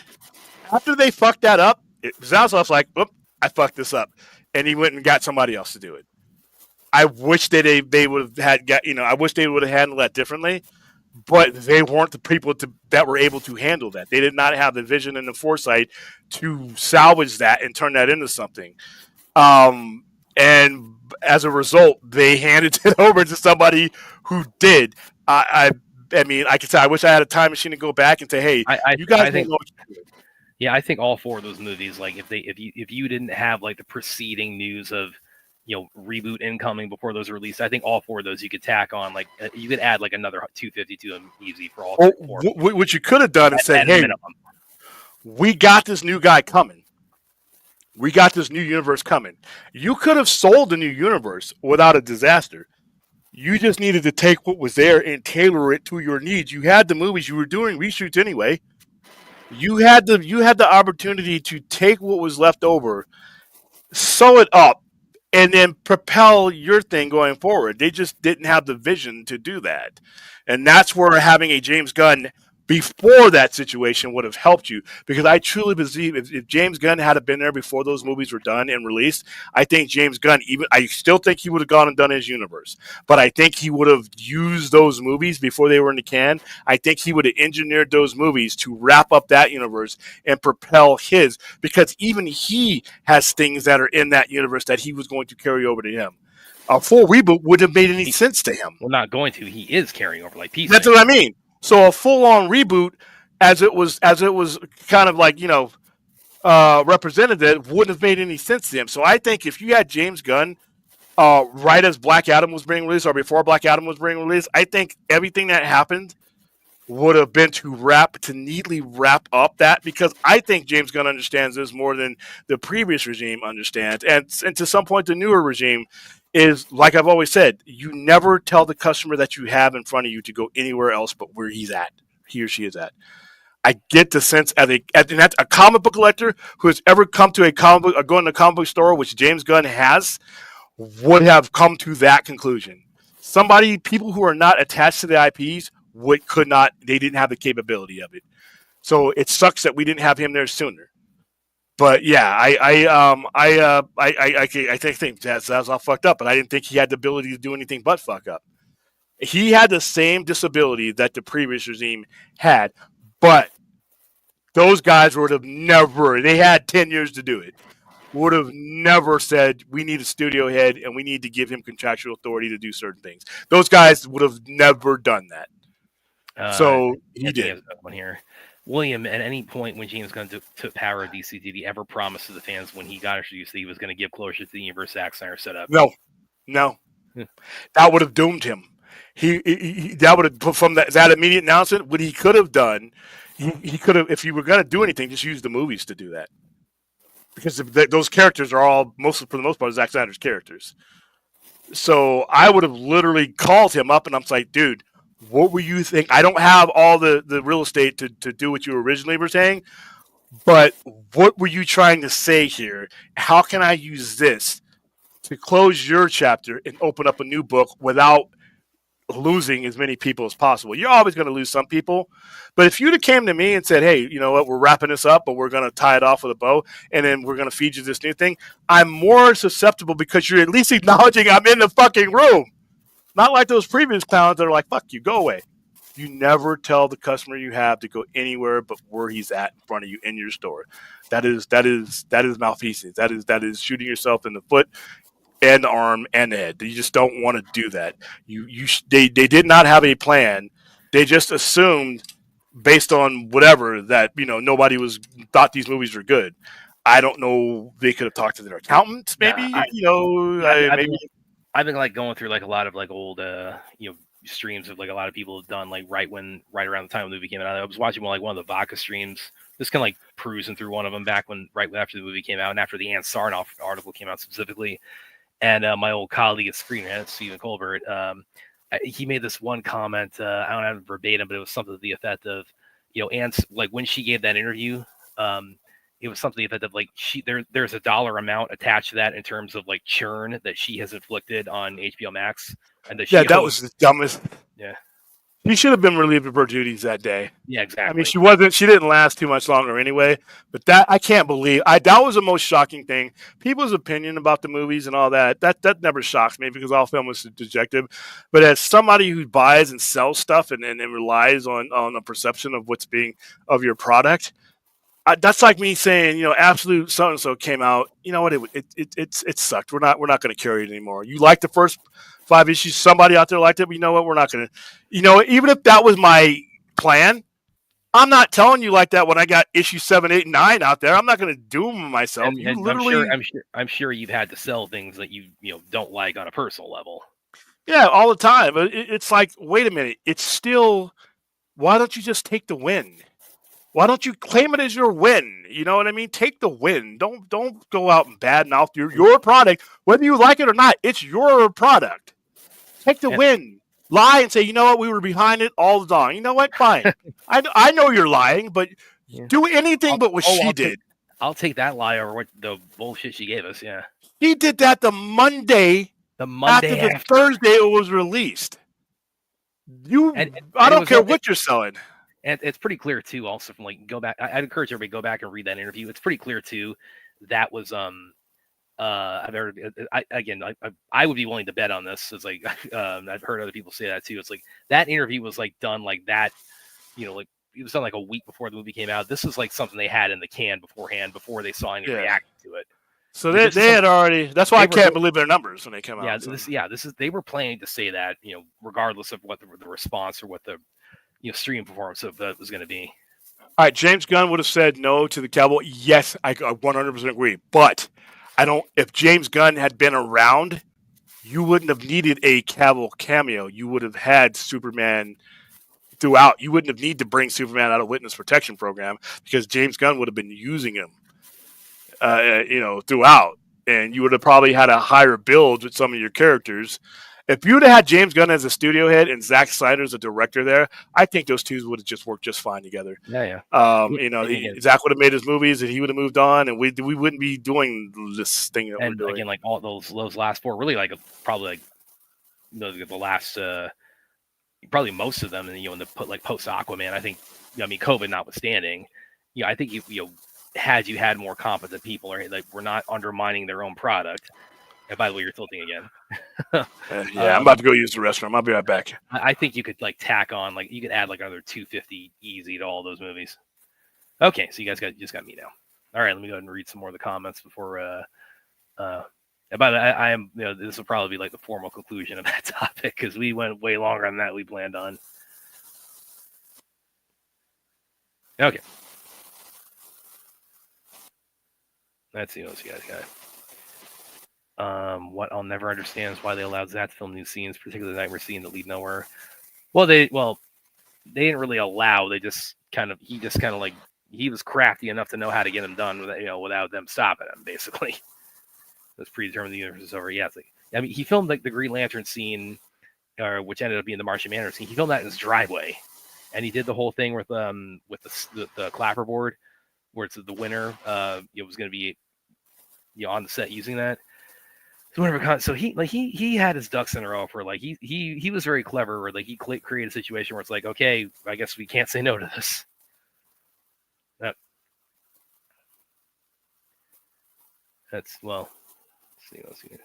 After they fucked that up, Zaslav's like, "Oop, I fucked this up," and he went and got somebody else to do it. I wish that they would have I wish they would have handled that differently, but they weren't the people that were able to handle that. They did not have the vision and the foresight to salvage that and turn that into something. And as a result, they handed it over to somebody who did. I mean, I could say I wish I had a time machine to go back and say, "Hey, you guys don't know what you're doing." Yeah, I think all 4 of those movies, like if you didn't have like the preceding news of reboot incoming before those were released, I think all 4 of those you could tack on like you could add like another 250 to them easy for all Or 4 what you could have done is said, at a "Hey, minimum. we got this new guy coming. We got this new universe coming." You could have sold the new universe without a disaster. You just needed to take what was there and tailor it to your needs. You had the movies. You were doing reshoots anyway. You had the opportunity to take what was left over, sew it up, and then propel your thing going forward. They just didn't have the vision to do that. And that's where having a James Gunn before that situation would have helped you, because I truly believe if James Gunn had been there before those movies were done and released, I think James Gunn, I still think he would have gone and done his universe, but I think he would have used those movies before they were in the can. I think he would have engineered those movies to wrap up that universe and propel his, because even he has things that are in that universe that he was going to carry over to him. A full reboot wouldn't have made any sense to him. Well, not going to. He is carrying over like pieces. That's what I mean. So a full-on reboot, as it was kind of like representative, wouldn't have made any sense to him. So I think if you had James Gunn right as Black Adam was being released or before Black Adam was being released, I think everything that happened would have been to neatly wrap up that, because I think James Gunn understands this more than the previous regime understands, and to some point the newer regime is, like I've always said, you never tell the customer that you have in front of you to go anywhere else but where he or she is at. I get the sense and that's a comic book collector who has ever come to a comic book or gone to a comic book store, which James Gunn has, would have come to that conclusion. People who are not attached to the IPs they didn't have the capability of it. So it sucks that we didn't have him there sooner. But yeah, I think that's all fucked up. But I didn't think he had the ability to do anything but fuck up. He had the same disability that the previous regime had, but those guys would have never. They had 10 years to do it. Would have never said we need a studio head and we need to give him contractual authority to do certain things. Those guys would have never done that. So he did. One here. William, at any point when James Gunn took power of DC, did he ever promise to the fans when he got introduced that he was going to give closure to the universe Zack Snyder set up? No. That would have doomed him. That would have, from that immediate announcement, what he could have done, he could have, if you were going to do anything, just use the movies to do that. Because those characters are all, for the most part, Zack Snyder's characters. So I would have literally called him up and I'm like, dude, what were you think? I don't have all the real estate to do what you originally were saying, but what were you trying to say here? How can I use this to close your chapter and open up a new book without losing as many people as possible? You're always going to lose some people, but if you'd have came to me and said, hey, you know what, we're wrapping this up, but we're going to tie it off with a bow, and then we're going to feed you this new thing, I'm more susceptible because you're at least acknowledging I'm in the fucking room. Not like those previous clowns that are like, fuck you, go away. You never tell the customer you have to go anywhere but where he's at in front of you in your store. That is malfeasance. That is shooting yourself in the foot and the arm and the head. You just don't want to do that. They did not have a plan. They just assumed, based on whatever, that nobody thought these movies were good. I don't know. They could have talked to their accountants, maybe. Maybe. I've been like going through like a lot of like old streams of like a lot of people have done like right around the time the movie came out. I was watching one of the Vodka streams, just kind of like perusing through one of them right after the movie came out and after the Ann Sarnoff article came out specifically. And my old colleague at Screenrant, Stephen Colbert, he made this one comment. I don't have it verbatim, but it was something to the effect of, Ann's like when she gave that interview. It was something that like there's a dollar amount attached to that in terms of like churn that she has inflicted on HBO Max, and that was the dumbest. Yeah, she should have been relieved of her duties that day. Yeah, exactly. I mean, she wasn't. She didn't last too much longer anyway. But that I can't believe. That was the most shocking thing. People's opinion about the movies and all that never shocks me because all film is subjective. But as somebody who buys and sells stuff and relies on a perception of what's being of your product. That's like me saying, Absolute so and so came out. You know what? It sucked. We're not going to carry it anymore. You like the first 5 issues. Somebody out there liked it. But you know what? We're not going to. Even if that was my plan, I'm not telling you like that when I got issue 7, 8, and 9 out there. I'm not going to doom myself. And, You and literally, I'm sure you've had to sell things that you don't like on a personal level. yeah, all the time. It's like, wait a minute. It's still. Why don't you just take the win? Why don't you claim it as your win? You know what I mean? Take the win. Don't go out and badmouth your product, whether you like it or not. It's your product. Take the win. Lie and say, you know what, we were behind it all along. You know what? Fine. I know you're lying, but do anything but what she did. I'll take that lie over what the bullshit she gave us. Yeah. He did that the Monday after the Thursday it was released. I don't care what you're selling. And it's pretty clear too. Also, from like go back, I'd encourage everybody to go back and read that interview. It's pretty clear too. That was I've heard I would be willing to bet on this. It's like I've heard other people say that too. It's like that interview was like done like that, like it was done like a week before the movie came out. This was like something they had in the can beforehand before they saw any reaction to it. So they had already. That's why I can't believe their numbers when they come out. This is they were planning to say that regardless of what the response or what the stream performance of that was going to be. All right, James Gunn would have said no to the Cowboy. Yes, I 100% agree. But I don't. If James Gunn had been around, you wouldn't have needed a Cavill cameo. You would have had Superman throughout. You wouldn't have needed to bring Superman out of witness protection program because James Gunn would have been using him, throughout, and you would have probably had a higher build with some of your characters. If you would have had James Gunn as a studio head and Zack Snyder as a director there, I think those two would have just worked just fine together. Yeah. Zack would have made his movies and he would have moved on, and we wouldn't be doing this thing that we're doing. Again, like all those last four, really like probably like the last, probably most of them, and in the post Aquaman. I think, COVID notwithstanding, I think had you had more competent people, or like we're not undermining their own product. And by the way, you're tilting again. I'm about to go use the restroom. I'll be right back. I think you could tack on, you could add another 250 easy to all those movies. Okay, so you guys just got me now. All right, let me go ahead and read some more of the comments before. And by the way, I am. This will probably be the formal conclusion of that topic because we went way longer than that we planned on. Okay. Let's see what else you guys got. What I'll never understand is why they allowed Zack to film new scenes, particularly the night we're seeing that lead nowhere. Well, they didn't really allow. They just he was crafty enough to know how to get them done without them stopping him. Basically, that's predetermined. The universe is over. Yeah, he filmed the Green Lantern scene, which ended up being the Martian Manhunter scene. He filmed that in his driveway, and he did the whole thing with the clapperboard, where it's the winner. It was going to be on the set using that. So he had his ducks in a row for he was very clever where he created a situation where it's okay, I guess we can't say no to this. Let's see what else you got.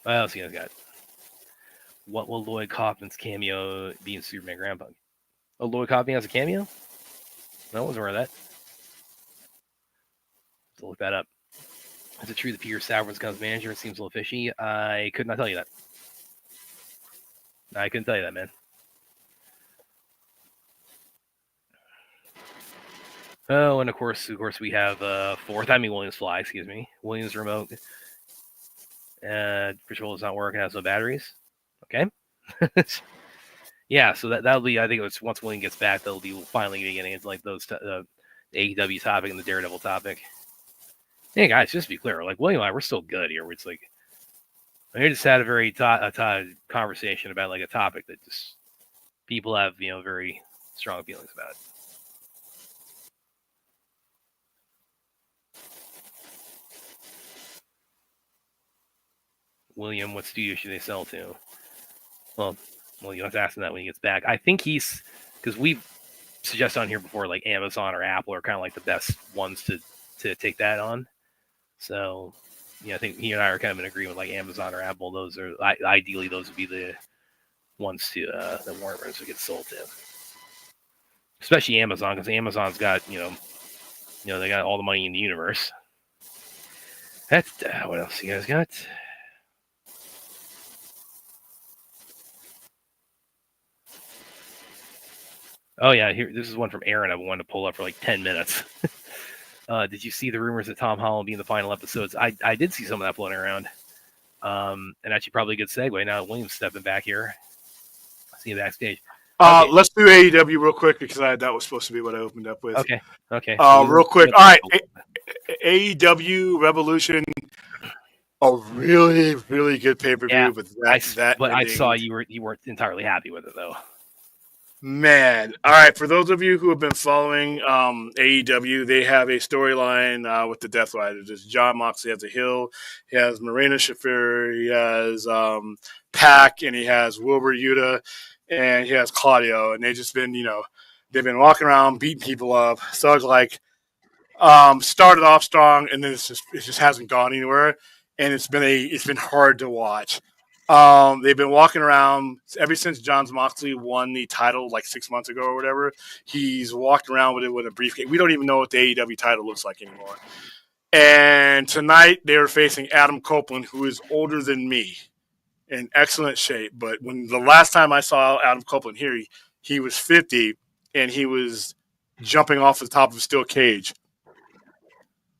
What else you guys got? What will Lloyd Kaufman's cameo be in Superman Grandpa? Oh, Lloyd Kaufman has a cameo? No, I wasn't aware of that. To look that up. Is it true that Peter Savar's Gunn's manager? It seems a little fishy. I could not tell you that. I couldn't tell you that, man. Oh, and of course, we have Williams fly. Excuse me, Williams remote. Patrol is not working. Has no batteries. Okay. Yeah, so that'll be. I think it's once William gets back, they'll be finally getting into those the AEW topic and the Daredevil topic. Hey guys, just to be clear, William and I, we're still good here. It's I just had a very conversation about a topic that just people have very strong feelings about. William, what studio should they sell to? Well, you have to ask him that when he gets back. I think because we've suggested on here before, Amazon or Apple are kind of the best ones to take that on. So, I think he and I are kind of in agreement. Amazon or Apple, those are ideally those would be the ones to that Warner Bros. Would get sold to. Especially Amazon, because Amazon's got they got all the money in the universe. That's what else you guys got? Oh yeah, here this is one from Aaron. I've wanted to pull up for like 10 minutes. Did you see the rumors of Tom Holland being the final episodes? I did see some of that floating around. And actually probably a good segue now that William's stepping back here. See you backstage. Okay. Let's do AEW real quick because that was supposed to be what I opened up with. Okay. Real quick. All right. AEW Revolution, a really, really good pay-per-view Yeah, with that. But I ending. saw you weren't entirely happy with it though. Man, all right. For those of you who have been following AEW, they have a storyline with the Death Riders. There's John Moxley has a heel, he has Marina Shafir, he has Pac, and he has Wilbur Yuta, and he has Claudio. And they've just been, they've been walking around beating people up. So it's like started off strong, and then it just hasn't gone anywhere, and it's been hard to watch. They've been walking around ever since John Moxley won the title like 6 months ago or whatever. He's walked around with it with a briefcase. We don't even know what the AEW title looks like anymore. And tonight they were facing Adam Copeland, who is older than me, in excellent shape. But when the last time I saw Adam Copeland here, he was 50 and he was jumping off the top of a steel cage.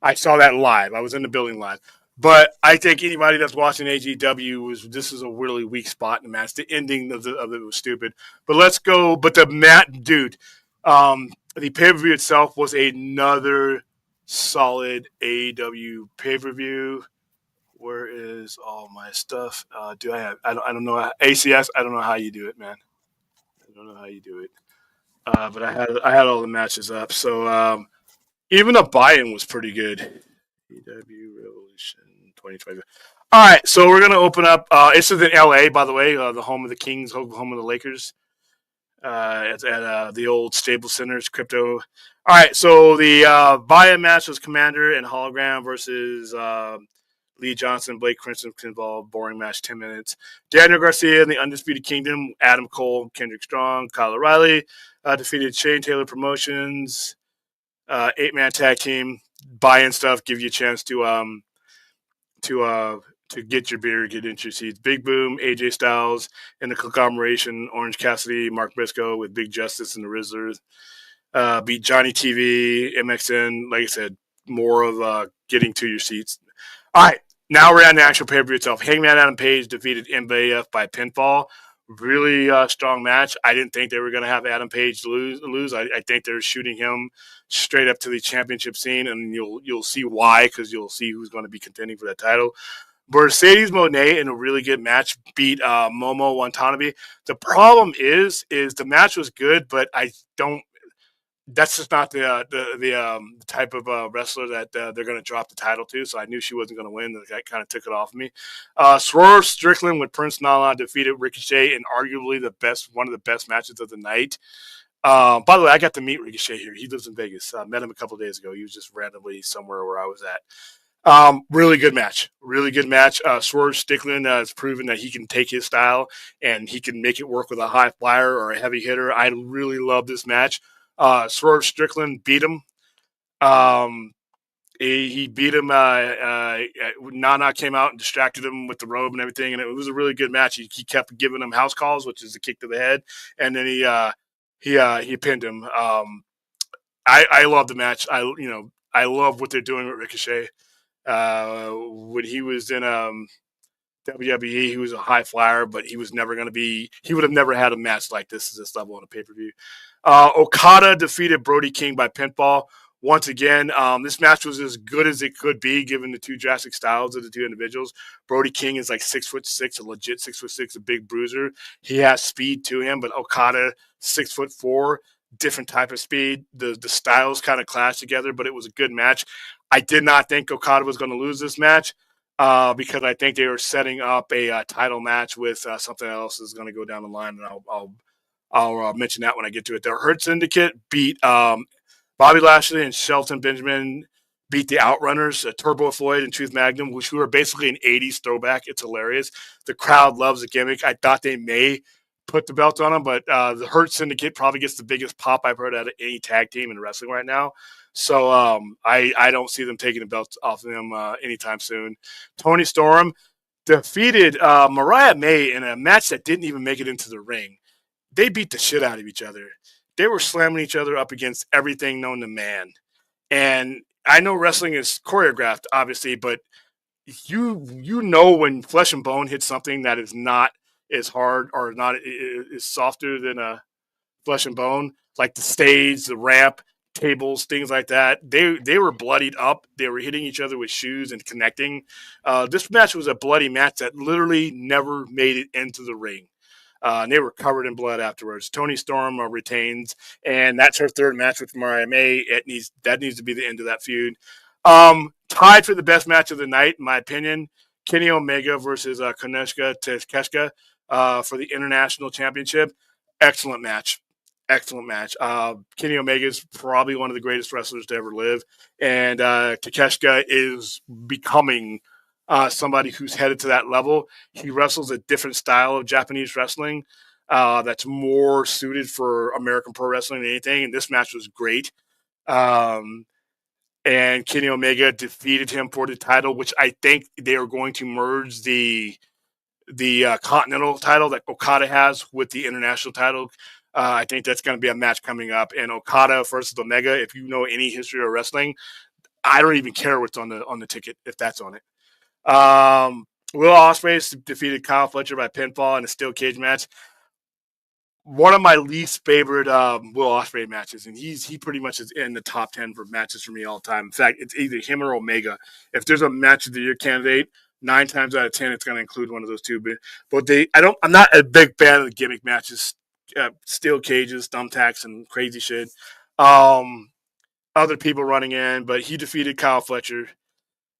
I saw that live. I was in the building live. But I think anybody that's watching AEW this is a really weak spot in the match. The ending of it was stupid. But let's go. But the pay-per-view itself was another solid AEW pay-per-view. Where is all my stuff? I don't know. ACS, I don't know how you do it, man. I don't know how you do it. But I had all the matches up. So even the buy-in was pretty good. AEW Revolution 2020. All right, so we're gonna open up. This is in LA, by the way, the home of the Kings, home of the Lakers. It's at the old Staples Center's Crypto. All right, so the buy-in match was Commander and Hologram versus Lee Johnson, Blake Crimson involved. Boring match, 10 minutes. Daniel Garcia and the Undisputed Kingdom, Adam Cole, Kendrick Strong, Kyle O'Reilly defeated Shane Taylor Promotions. 8-man tag team. Buy-in stuff, give you a chance to get your beer, get into your seats. Big Boom, AJ Styles, and the conglomeration, Orange Cassidy, Mark Briscoe with Big Justice and the Rizzlers. Beat Johnny TV, MXN. Like I said, more of getting to your seats. All right, now we're on the actual pay-per-view itself. Hangman Adam Page defeated MJF by pinfall. Really strong match. I didn't think they were going to have Adam Page lose. I think they're shooting him straight up to the championship scene, and you'll see why, because you'll see who's going to be contending for that title. Mercedes Moné in a really good match beat Momo Watanabe. The problem is the match was good, but I don't. That's just not the type of wrestler that they're going to drop the title to. So I knew she wasn't going to win. That kind of took it off of me. Swerve Strickland with Prince Nala defeated Ricochet in arguably one of the best matches of the night. By the way, I got to meet Ricochet here. He lives in Vegas. I met him a couple of days ago. He was just randomly somewhere where I was at. Really good match. Really good match. Swerve Strickland has proven that he can take his style and he can make it work with a high flyer or a heavy hitter. I really love this match. Swerve Strickland beat him. He beat him. Nana came out and distracted him with the robe and everything, and it was a really good match. He kept giving him house calls, which is a kick to the head, and then he pinned him. I love the match. I love what they're doing with Ricochet. When he was in WWE, he was a high flyer, but he was never going to be. He would have never had a match like this at this level on a pay-per-view. Okada defeated Brody King by pinfall. Once again, this match was as good as it could be given the two drastic styles of the two individuals. Brody King is like 6'6", a legit 6'6", a big bruiser. He has speed to him, but Okada 6'4", different type of speed. The styles kind of clash together, but it was a good match. I did not think Okada was going to lose this match because I think they were setting up a title match with something else that's going to go down the line, and I'll mention that when I get to it. The Hurt Syndicate beat Bobby Lashley and Shelton Benjamin beat the Outrunners, Turbo Floyd and Truth Magnum, which were basically an 80s throwback. It's hilarious. The crowd loves the gimmick. I thought they may put the belt on them, but the Hurt Syndicate probably gets the biggest pop I've heard out of any tag team in wrestling right now. So I don't see them taking the belts off of them anytime soon. Tony Storm defeated Mariah May in a match that didn't even make it into the ring. They beat the shit out of each other. they were slamming each other up against everything known to man. And I know wrestling is choreographed, obviously, but you know when flesh and bone hits something that is not as hard or not is softer than a flesh and bone, like the stage, the ramp, tables, things like that. They were bloodied up. They were hitting each other with shoes and connecting. This match was a bloody match that literally never made it into the ring. And they were covered in blood afterwards. Toni Storm retains, and that's her third match with Mariah May. That needs to be the end of that feud. Tied for the best match of the night, in my opinion, Kenny Omega versus Konosuke Takeshita for the International Championship. Excellent match. Kenny Omega is probably one of the greatest wrestlers to ever live, and Takeshita is becoming somebody who's headed to that level. He wrestles a different style of Japanese wrestling that's more suited for American pro wrestling than anything, and this match was great. And Kenny Omega defeated him for the title, which I think they are going to merge the Continental title that Okada has with the International title. I think that's going to be a match coming up. And Okada versus Omega, if you know any history of wrestling, I don't even care what's on the ticket if that's on it. Will Ospreay defeated Kyle Fletcher by pinfall in a steel cage match. One of my least favorite Will Ospreay matches, and he pretty much is in the top 10 for matches for me all time. In fact, it's either him or Omega. If there's a match of the year candidate, 9 times out of 10, it's going to include one of those two. But I'm not a big fan of the gimmick matches, steel cages, thumbtacks, and crazy shit. Other people running in, but he defeated Kyle Fletcher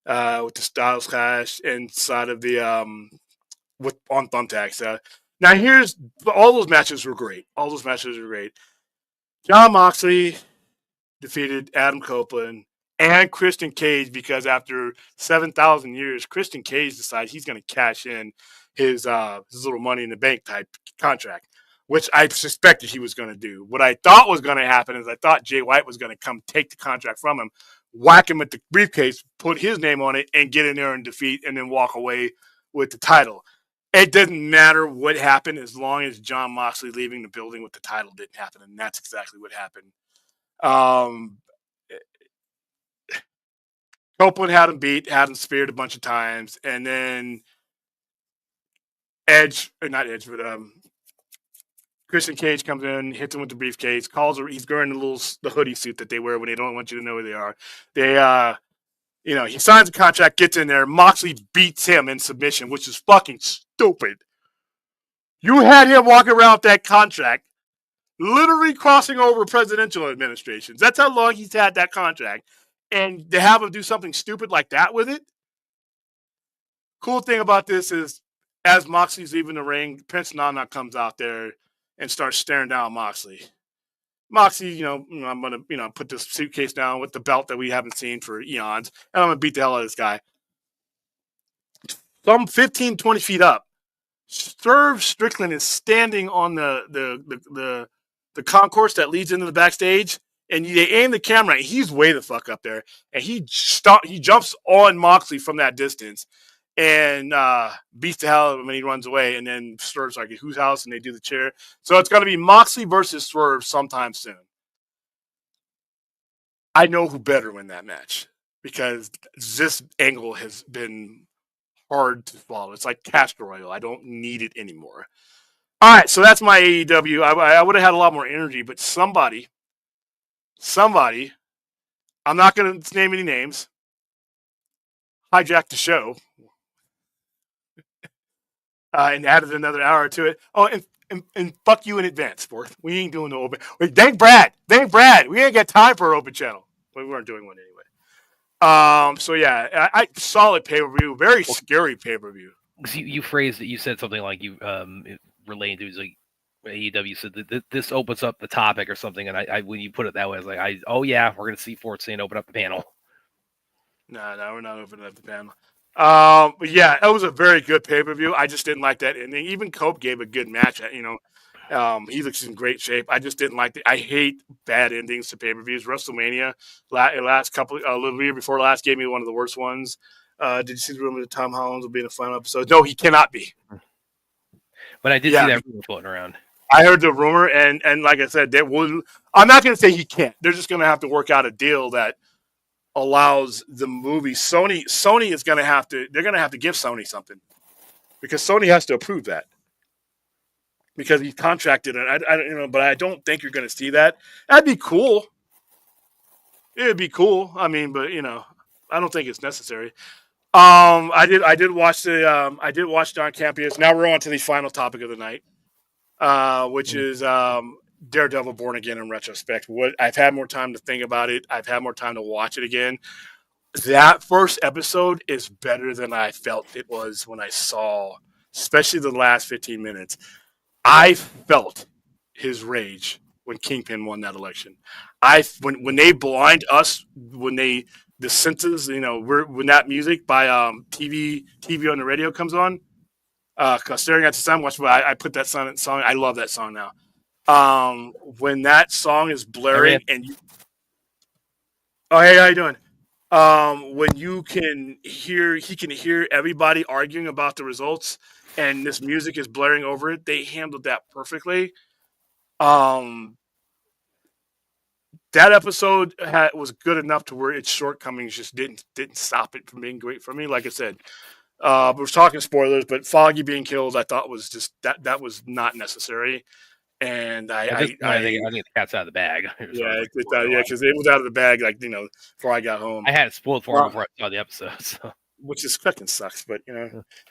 with the Styles Clash inside of the on thumbtacks. Now all those matches were great. Jon Moxley defeated Adam Copeland and Christian Cage because after 7,000 years, Christian Cage decided he's going to cash in his little Money in the Bank type contract, which I suspected he was going to do. What I thought was going to happen is I thought Jay White was going to come take the contract from him, whack him with the briefcase, put his name on it, and get in there and defeat, and then walk away with the title. It doesn't matter what happened as long as Jon Moxley leaving the building with the title didn't happen, and that's exactly what happened. Copeland had him beat, had him speared a bunch of times, and then Christian Cage comes in, hits him with the briefcase, he's wearing the hoodie suit that they wear when they don't want you to know who they are. He signs a contract, gets in there. Moxley beats him in submission, which is fucking stupid. You had him walking around with that contract, literally crossing over presidential administrations. That's how long he's had that contract. And to have him do something stupid like that with it. Cool thing about this is, as Moxley's leaving the ring, Prince Nana comes out there and starts staring down Moxley. Moxley, I'm going to, put this suitcase down with the belt that we haven't seen for eons, and I'm going to beat the hell out of this guy. Some 15, 20 feet up, Swerve Strickland is standing on the concourse that leads into the backstage, and they aim the camera, and he's way the fuck up there, and he jumps on Moxley from that distance and beats the hell out of him when he runs away, and then Swerve's like, whose house? And they do the chair. So it's going to be Moxley versus Swerve sometime soon. I know who better win that match because this angle has been hard to swallow. It's like castor oil. I don't need it anymore. All right, so that's my AEW. I would have had a lot more energy, but somebody, I'm not going to name any names, hijacked the show and added another hour to it. Oh, and fuck you in advance, sport. We ain't doing the open. Wait, thank Brad. We ain't got time for an open channel. We weren't doing one anyway. So yeah, I solid pay-per-view, very scary payper-view. You phrased it. You said something like you relating to like AEW said that this opens up the topic or something, and I when you put it that way, I was like, we're gonna see Fort Saint open up the panel. No, we're not opening up the panel. But yeah, it was a very good pay-per-view. I just didn't like that ending. Even Cope gave a good match. He looks in great shape. I just didn't like it. I hate bad endings to pay-per-views. WrestleMania, last couple, a little year before last, gave me one of the worst ones. Did you see the rumor that Tom Holland will be in the final episode? No, he cannot be. But I did see that rumor floating around. I heard the rumor, and like I said, I'm not going to say he can't. They're just going to have to work out a deal that allows the movie. Sony is going to have to. They're going to have to give Sony something because Sony has to approve that because he's contracted, and I but I don't think you're going to see that. That'd be cool. It'd be cool. I mean, but I don't think it's necessary. I did watch Don Campius. Now we're on to the final topic of the night, which is Daredevil Born Again in retrospect. I've had more time to think about it. I've had more time to watch it again. That first episode is better than I felt it was when I saw, especially the last 15 minutes. I felt his rage when Kingpin won that election. When they blind us, the senses, when that music by TV on the radio comes on, staring at the sun. I put that song. I love that song now. When that song is blaring oh hey, how you doing? When he can hear everybody arguing about the results, and this music is blaring over it. They handled that perfectly. That episode was good enough to where its shortcomings just didn't stop it from being great for me. Like I said, we're talking spoilers, but Foggy being killed, I thought was just that was not necessary. And I think the cat's out of the bag. Because it was out of the bag, before I got home. I had it spoiled for me before I saw the episode, so. Which is fucking sucks, but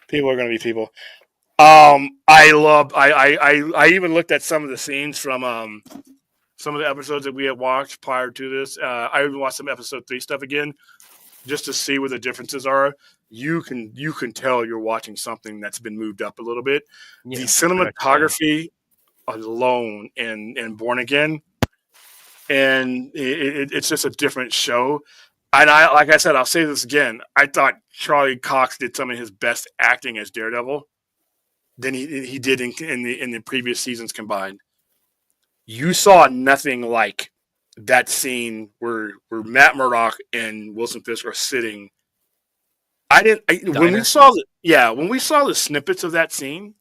people are gonna be people. I even looked at some of the scenes from some of the episodes that we had watched prior to this. I even watched some episode 3 stuff again, just to see where the differences are. You can tell you're watching something that's been moved up a little bit. Yeah, the cinematography alone in Born Again, and it's just a different show. And like I said, I'll say this again. I thought Charlie Cox did some of his best acting as Daredevil than he did in the previous seasons combined. You saw nothing like that scene where Matt Murdock and Wilson Fisk are sitting. When we saw the snippets of that scene,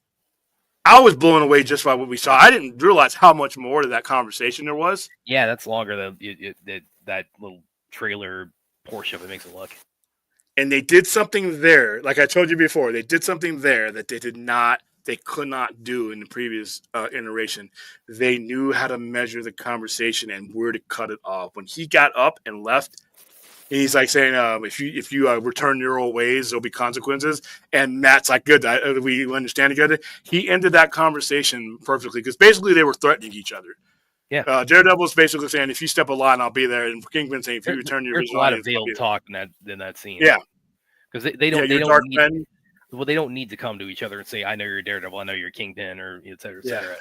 I was blown away just by what we saw. I didn't realize how much more to that conversation there was. Yeah, that's longer than that little trailer portion of it makes it look. And they did something there, like I told you before. They did something there that they could not do in the previous iteration. They knew how to measure the conversation and where to cut it off. When he got up and left, he's like saying, "If you return your old ways, there'll be consequences." And Matt's like, "Good, we understand together." He ended that conversation perfectly because basically they were threatening each other. Yeah, Daredevil's basically saying, "If you step a line, I'll be there." And Kingpin saying, "If you return your ways, there's a lot of veiled talk in that scene." Yeah, because they don't need. Well, they don't need to come to each other and say, "I know you're Daredevil, I know you're Kingpin," or et cetera, et cetera.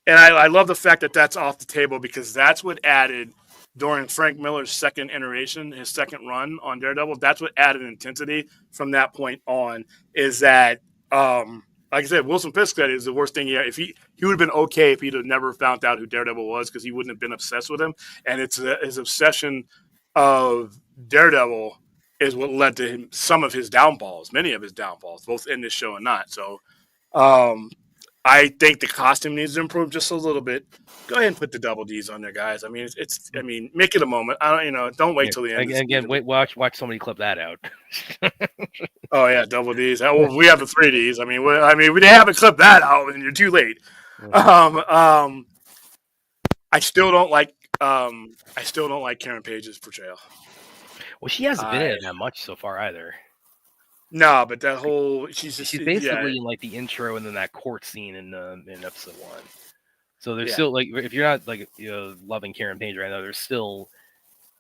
And I love the fact that that's off the table because that's what added during Frank Miller's second iteration, his second run on Daredevil. That's what added intensity from that point on. Is that like I said, Wilson Fisk said is the worst thing. If he would have been okay if he'd have never found out who Daredevil was because he wouldn't have been obsessed with him. And it's his obsession of Daredevil is what led to some of his downfalls, many of his downfalls, both in this show and not. So I think the costume needs to improve just a little bit. Go ahead and put the double D's on there, guys. I mean, make it a moment. Don't wait till the end. Again, watch somebody clip that out. Oh yeah, double D's. Well, we have the 3 D's. I mean, we haven't clipped that out, and you're too late. I still don't like Karen Page's portrayal. Well, she hasn't been in it that much so far either. No, but that whole she's basically in like the intro and then that court scene in episode 1. So there's still like if you're not like loving Karen Page right now, there's still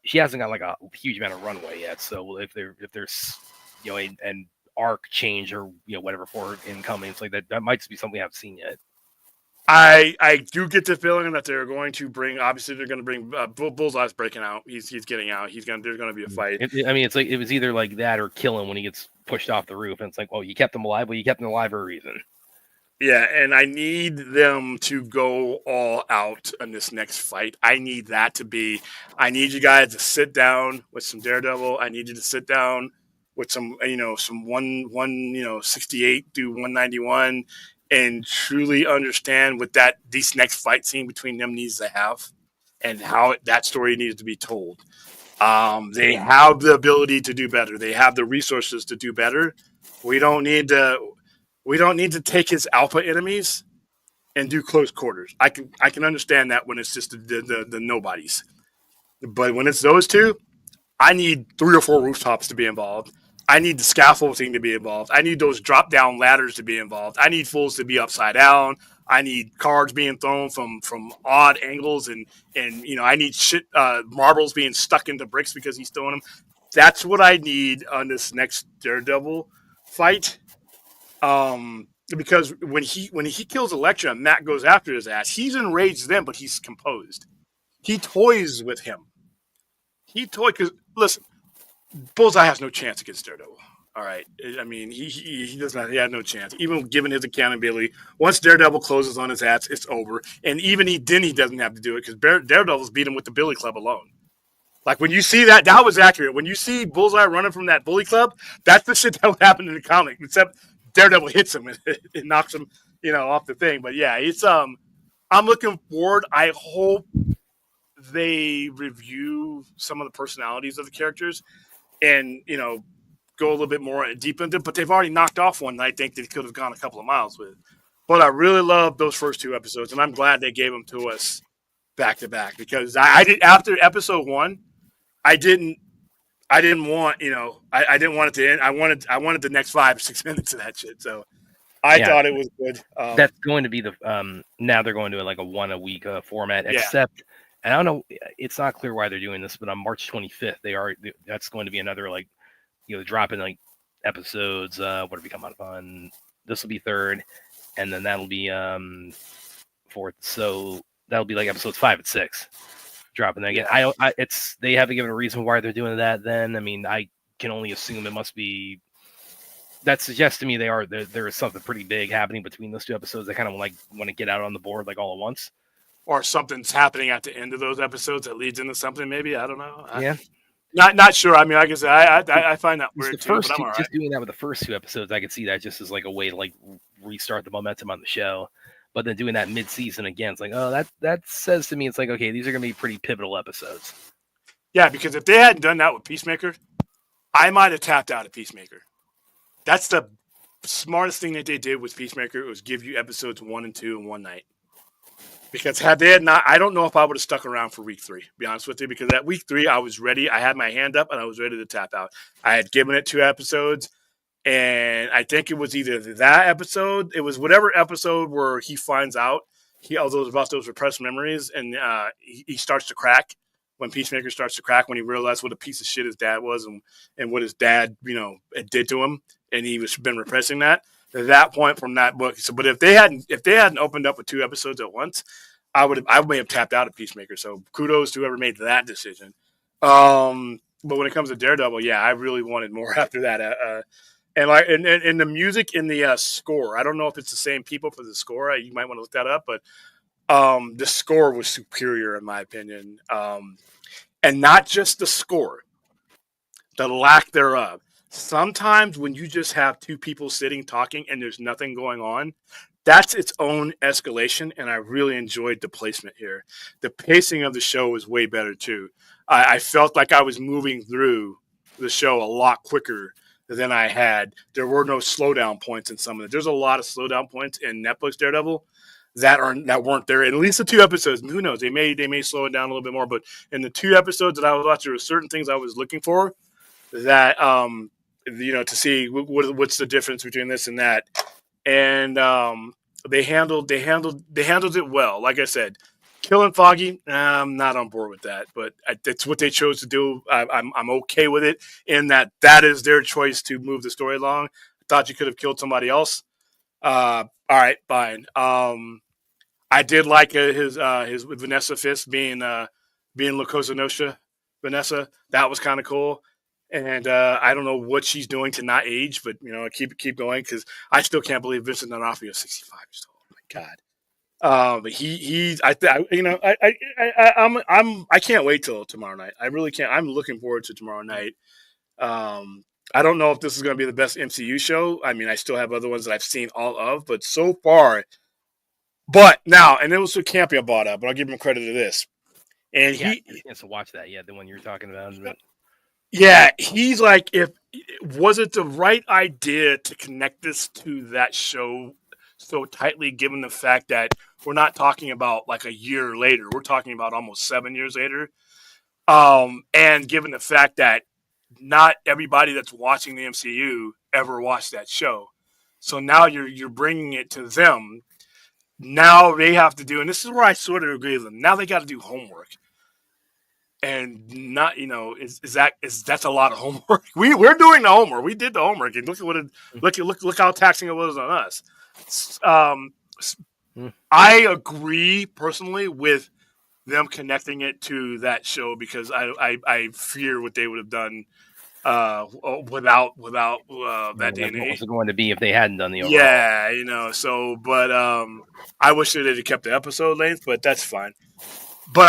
she hasn't got like a huge amount of runway yet. So if there's an arc change or whatever for incoming, it's like that might just be something we haven't seen yet. I do get the feeling that they're going to bring. Obviously, they're going to bring Bullseye's breaking out. He's getting out. There's going to be a fight. It's like it was either like that or kill him when he gets pushed off the roof. And it's like, oh, you kept him alive. Well, you kept him alive for a reason. Yeah, and I need them to go all out in this next fight. I need that to be. I need you guys to sit down with some Daredevil. I need you to sit down with some 168 through 191. and truly understand what this next fight scene between them needs to have, and how that story needs to be told. They have the ability to do better. They have the resources to do better. We don't need to take his alpha enemies and do close quarters. I can understand that when it's just the nobodies, but when it's those two, I need 3 or 4 rooftops to be involved. I need the scaffolding to be involved. I need those drop down ladders to be involved. I need fools to be upside down. I need cards being thrown from odd angles, and I need marbles being stuck into bricks because he's throwing them. That's what I need on this next Daredevil fight. Because when he kills Elektra and Matt goes after his ass, he's enraged then, but he's composed. He toys with him. Because listen, Bullseye has no chance against Daredevil. All right, I mean he doesn't. He had no chance, even given his accountability. Once Daredevil closes on his ass, it's over. And even he doesn't have to do it because Daredevil's beat him with the Billy Club alone. Like when you see that was accurate. When you see Bullseye running from that Bully Club, that's the shit that would happen in the comic. Except Daredevil hits him and it knocks him, off the thing. But yeah, it's I'm looking forward. I hope they review some of the personalities of the characters and go a little bit more deep into it, but they've already knocked off one that I think they could have gone a couple of miles with. But I really love those first 2 episodes, and I'm glad they gave them to us back to back, because I did after episode 1, I didn't want I didn't want it to end. I wanted the next 5 or 6 minutes of that shit. So I thought it was good. That's going to be the now they're going to like a 1 a week format, except. And I don't know, it's not clear why they're doing this, but on March 25th, that's going to be another dropping like episodes. What are we coming up on? This will be 3rd, and then that'll be 4th. So that'll be like episodes 5 and 6 dropping that again. They haven't given a reason why they're doing that. Then I mean, I can only assume it must be. That suggests to me there is something pretty big happening between those 2 episodes. They kind of want to get out on the board like all at once. Or something's happening at the end of those episodes that leads into something. Maybe I don't know. Yeah. Not sure. I mean, like I said, I find that weird too. But I'm all right. Just doing that with the first 2 episodes, I could see that just as like a way to like restart the momentum on the show. But then doing that mid-season again, it's like, oh, that says to me, it's like, okay, these are going to be pretty pivotal episodes. Yeah, because if they hadn't done that with Peacemaker, I might have tapped out at Peacemaker. That's the smartest thing that they did with Peacemaker. It was give you episodes 1 and 2 in one night. Because had they had not, I don't know if I would have stuck around for week 3, to be honest with you, because at week 3, I was ready. I had my hand up and I was ready to tap out. I had given it 2 episodes, and I think it was either that episode, it was whatever episode where he finds out all those repressed memories, and he starts to crack. When Peacemaker starts to crack, when he realized what a piece of shit his dad was and what his dad, did to him, and he was been repressing that. At that point from that book. So, but if they hadn't opened up with 2 episodes at once, I may have tapped out of Peacemaker. So kudos to whoever made that decision. But when it comes to Daredevil, yeah, I really wanted more after that. And the music in the score, I don't know if it's the same people for the score. You might want to look that up, but the score was superior in my opinion. And not just the score, the lack thereof. Sometimes when you just have 2 people sitting talking and there's nothing going on, that's its own escalation, and I really enjoyed the placement here. The pacing of the show was way better, too. I felt like I was moving through the show a lot quicker than I had. There were no slowdown points in some of it. There's a lot of slowdown points in Netflix Daredevil that weren't there. At least the 2 episodes, who knows? They may slow it down a little bit more, but in the 2 episodes that I was watching, there were certain things I was looking for that to see what's the difference between this and that, and they handled it well. Like I said, killing Foggy, I'm not on board with that, but it's what they chose to do. I'm okay with it in that is their choice to move the story along. I thought you could have killed somebody else. All right, fine. I did like his Vanessa Fisk being La Cosa Nostra. Vanessa, that was kind of cool. And I don't know what she's doing to not age, but keep going, because I still can't believe Vincent D'Onofrio is 65 years old. Oh my God! But I can't wait till tomorrow night. I really can't. I'm looking forward to tomorrow night. I don't know if this is going to be the best MCU show. I mean, I still have other ones that I've seen all of, but so far. But now, and it was what Campion brought up, but I'll give him credit to this. And Yeah, I had a chance to watch that. Yeah, the one you were talking about. But he's like, was it the right idea to connect this to that show so tightly, given the fact that we're not talking about like a year later, we're talking about almost 7 years later. And given the fact that not everybody that's watching the MCU ever watched that show, so now you're bringing it to them. Now they have to do, and this is where I sort of agree with them. Now they got to do homework, and not that's a lot of homework. We're doing the homework. We did the homework, and look how taxing it was on us. I agree personally with them connecting it to that show because I fear what they would have done without that DNA. What was it going to be if they hadn't done the overall? Yeah, so but I wish that they'd have kept the episode length, but that's fine. But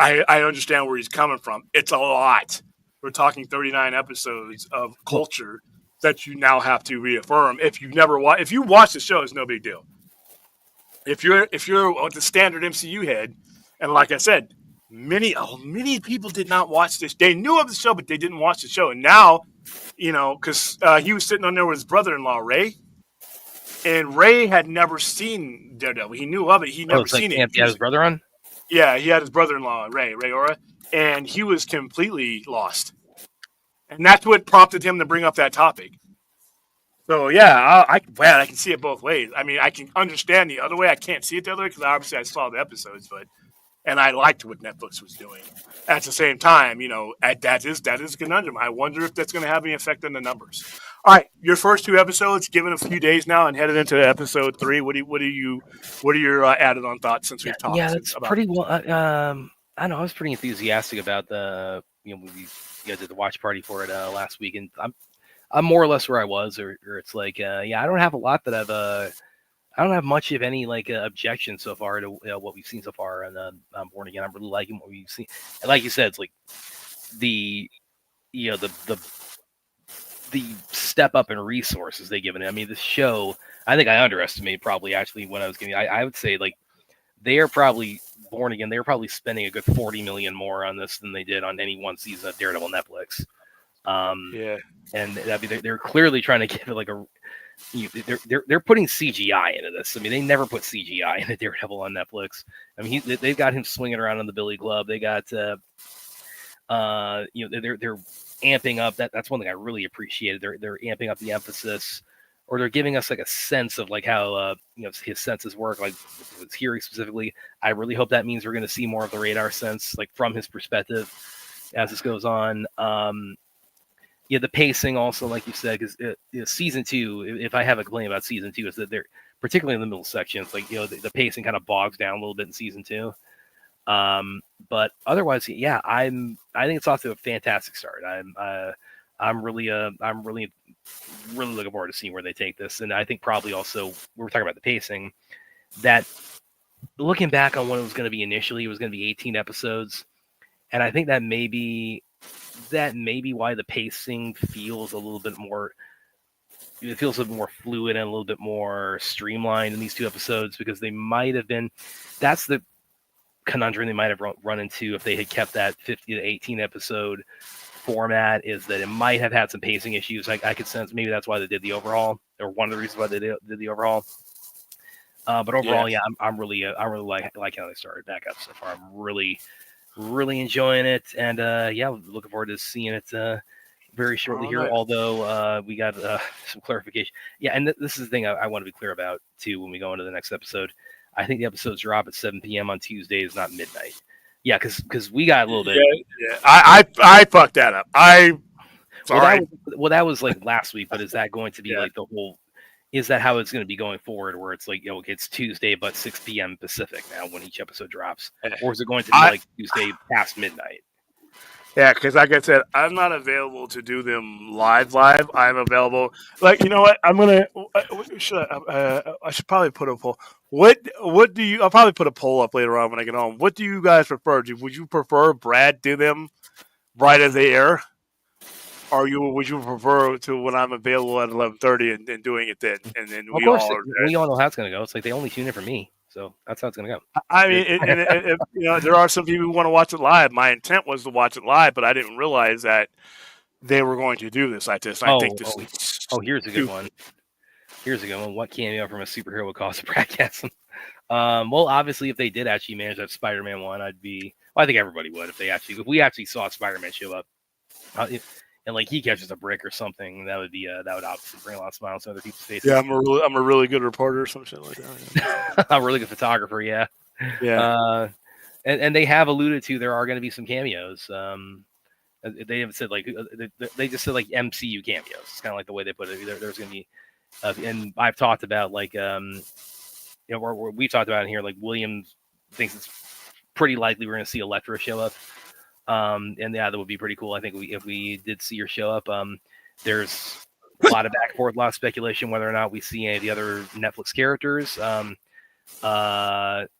I understand where he's coming from. It's a lot. We're talking 39 episodes of culture that you now have to reaffirm. If you watch the show, it's no big deal. If you're the standard MCU head, and like I said, many people did not watch this. They knew of the show, but they didn't watch the show. And now, because he was sitting on there with his brother-in-law, Ray. And Ray had never seen Daredevil. He knew of it. He never seen it. He had his brother on? Yeah, he had his brother-in-law, Ray Ora. And he was completely lost. And that's what prompted him to bring up that topic. So, yeah, I can see it both ways. I mean, I can understand the other way. I can't see it the other way because obviously I saw the episodes, and I liked what Netflix was doing. At the same time, that is a conundrum. I wonder if that's going to have any effect on the numbers. All right, your first 2 episodes, given a few days now, and headed into episode 3. What are your added on thoughts since we've talked? Yeah, that's about pretty well. I don't know. I was pretty enthusiastic about the we did the watch party for it last week, and I'm more or less where I was, or it's like I don't have a lot that I don't have much of any objection so far to what we've seen so far on Born Again. I'm really liking what we've seen, and like you said, it's like the step up in resources they given it. I mean, this show, I think I underestimated probably actually when I was getting. I would say they are probably Born Again. They're probably spending a good $40 million more on this than they did on any one season of Daredevil Netflix. And they're clearly trying to give it they're putting CGI into this. I mean, they never put CGI into Daredevil on Netflix. I mean, they've got him swinging around on the Billy Club. They got they're amping up. That's one thing I really appreciated. They're amping up the emphasis, or they're giving us a sense of how his senses work. Like with hearing specifically, I really hope that means we're going to see more of the radar sense, from his perspective, as this goes on. The pacing also, like you said, because season 2, if I have a complaint about season 2, is that they're particularly in the middle section. It's the pacing kind of bogs down a little bit in season 2. But otherwise, I think it's off to a fantastic start. I'm really looking forward to seeing where they take this. And I think probably also, we were talking about the pacing, that looking back on what it was going to be initially, it was going to be 18 episodes. And I think that may be why the pacing feels a little bit more, it feels a little more fluid and a little bit more streamlined in these 2 episodes, because they might have been, that's the conundrum they might have run into if they had kept that 50 to 18 episode format, is that it might have had some pacing issues. I could sense maybe that's why they did the overhaul, or one of the reasons why they did the overhaul. But overall, I'm really like how they started back up so far. I'm really enjoying it, and looking forward to seeing it very shortly here. Although we got some clarification. Yeah, and this is the thing I want to be clear about too when we go into the next episode. I think the episodes drop at 7 p.m. on Tuesdays, not midnight. Yeah, because we got a little bit. Yeah. I fucked that up. Sorry. That was last week, but is that going to be the whole? Is that how it's going to be going forward? Where it's it's Tuesday but 6 p.m. Pacific now when each episode drops, or is it going to be Tuesday past midnight? Yeah, because like I said, I'm not available to do them live. I'm available. You know what? I'm gonna. I should probably put a poll. What do you? I'll probably put a poll up later on when I get home. What do you guys prefer? Would you prefer Brad do them right as they air, or would you prefer to when I'm available at 11:30 and doing it then, and then Of we course, all are we all know how it's gonna go. It's like they only tune in for me, so that's how it's gonna go. I mean, there are some people who want to watch it live. My intent was to watch it live, but I didn't realize that they were going to do this like this. I think this is Here's a good one. Here's a good one. What cameo from a superhero would cause a broadcast? Well, obviously, if they did actually manage that Spider-Man one, I think everybody would if we actually saw Spider-Man show up, and like he catches a brick or something, that would obviously bring a lot of smiles to other people's faces. Yeah, I'm a really good reporter or some shit like that. A really good photographer, yeah. Yeah. And they have alluded to there are going to be some cameos. They haven't said like they just said like MCU cameos. It's kind of like the way they put it. There's going to be, and I've talked about like we talked about in here like Williams thinks it's pretty likely we're going to see Elektra show up. And yeah, that would be pretty cool. I think if we did see her show up, there's a lot of back and forth, a lot of speculation whether or not we see any of the other Netflix characters. I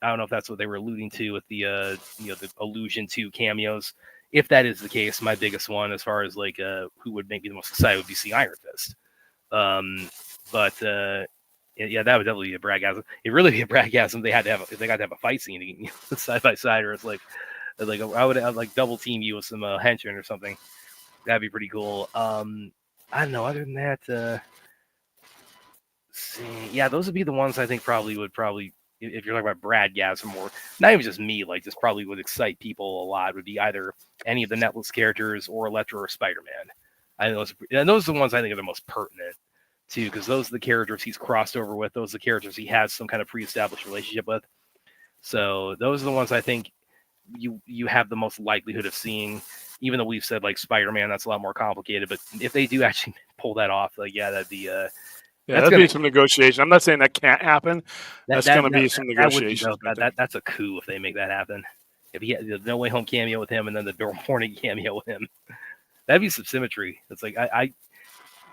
don't know if that's what they were alluding to with the the allusion to cameos. If that is the case, my biggest one as far as like who would make me the most excited would be seeing Iron Fist. Yeah, that would definitely be a braggasm. It really be a braggasm. They got to have a fight scene side by side, or it's like I would have like double team you with some henchmen or something. That'd be pretty cool. I don't know. Other than that, yeah, those would be the ones I think probably if you're talking about bradgasm or not even just me, like just probably would excite people a lot would be either any of the Netflix characters or Elektra or Spider-Man. I think those are the ones I think are the most pertinent too, because those are the characters he's crossed over with. Those are the characters he has some kind of pre-established relationship with. So those are the ones I think you have the most likelihood of seeing, even though we've said like Spider-Man, that's a lot more complicated. But if they do actually pull that off, like that'd be that'd be some negotiation. I'm not saying that can't happen. That's going to be some negotiation. That's a coup if they make that happen. If he had the No Way Home cameo with him and then the Born Again cameo with him, that'd be some symmetry. It's like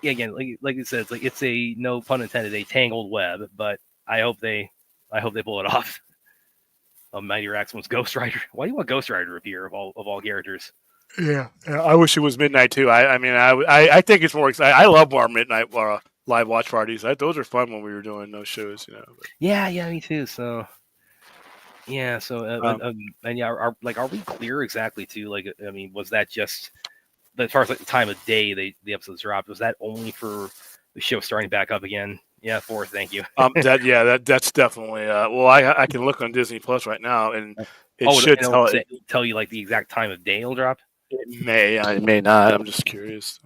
again, like you said, it's a no pun intended, a tangled web. But I hope they pull it off. Mighty Rex wants Ghost Rider. Why do you want Ghost Rider up here of all characters? Yeah, I wish it was midnight too. I think it's more exciting. I love our midnight live watch parties. Those are fun when we were doing those shows. But. Yeah, me too. So yeah, and yeah, are we clear exactly too? Like, I mean, was that just as far as like the time of day the episodes dropped? Was that only for the show starting back up again? Yeah, thank you. That's definitely. Well, I can look on Disney Plus right now, and it should tell you like the exact time of day it'll drop. It may not. I'm just curious.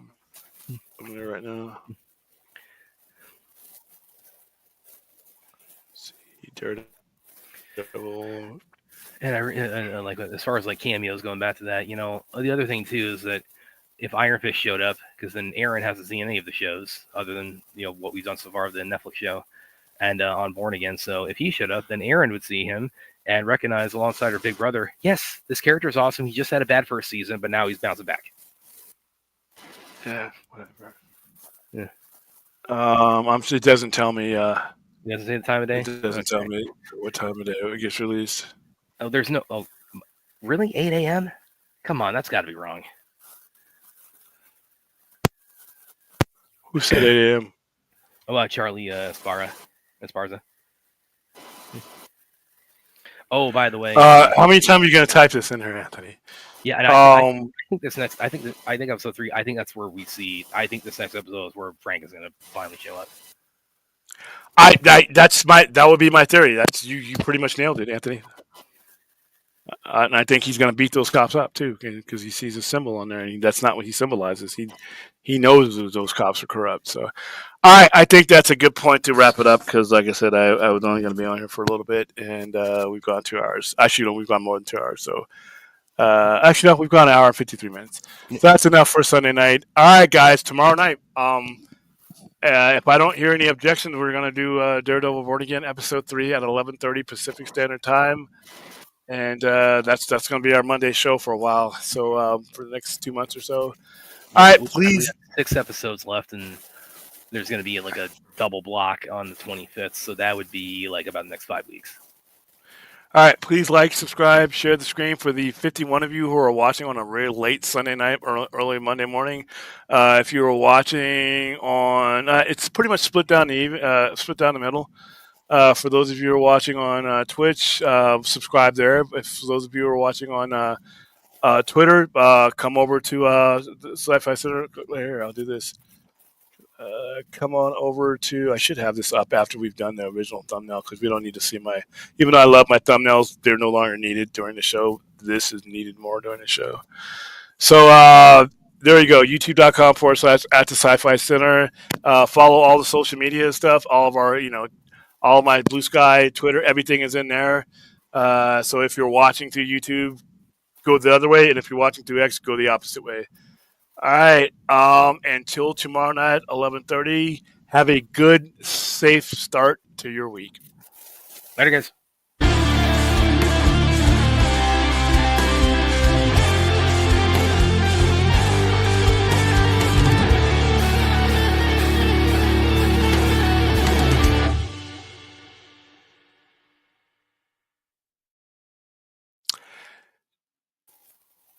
I'm there right now. Let's see, Daredevil. And I like as far as like cameos going back to that, the other thing too is that if Iron Fist showed up, because then Aaron hasn't seen any of the shows other than what we've done so far of the Netflix show and on Born Again. So if he showed up, then Aaron would see him and recognize alongside her big brother, yes, this character is awesome. He just had a bad first season, but now he's bouncing back. Yeah, whatever. Yeah. It doesn't tell me. It doesn't say the time of day. It doesn't tell me what time of day it gets released. Oh, there's no. Oh, really? 8 a.m. Come on, that's got to be wrong. Who said 8 a.m.? Charlie Esparza. Oh, by the way, how many times are you gonna type this in here, Anthony? Yeah, I think this next. I think episode 3. I think that's where we see. I think this next episode is where Frank is gonna finally show up. That would be my theory. That's you pretty much nailed it, Anthony. And I think he's going to beat those cops up too, because he sees a symbol on there, and that's not what he symbolizes. He knows those cops are corrupt. So, I think that's a good point to wrap it up, because, like I said, I was only going to be on here for a little bit, and we've gone 2 hours. Actually, no, we've gone more than 2 hours. So, actually, no, we've gone 1 hour and 53 minutes. So that's enough for Sunday night. All right, guys, tomorrow night. If I don't hear any objections, we're going to do Daredevil Born Again episode 3 at 11:30 Pacific Standard Time. And that's going to be our Monday show for a while. So for the next 2 months or so. All right, please. 6 episodes left, and there's going to be like a double block on the 25th. So that would be like about the next 5 weeks. All right, please like, subscribe, share the screen for the 51 of you who are watching on a very late Sunday night or early Monday morning. If you are watching on, it's pretty much split down the middle. For those of you who are watching on Twitch, subscribe there. If for those of you who are watching on Twitter, come over to the Sci-Fi Center. Here, I'll do this. Come on over to. I should have this up after we've done the original thumbnail because we don't need to see my. Even though I love my thumbnails, they're no longer needed during the show. This is needed more during the show. So there you go. YouTube.com/at the Sci-Fi Center. Follow all the social media stuff. All of our, all of my Blue Sky, Twitter, everything is in there. So if you're watching through YouTube, go the other way, and if you're watching through X, go the opposite way. All right. Until tomorrow night, 11:30. Have a good, safe start to your week. Later, guys.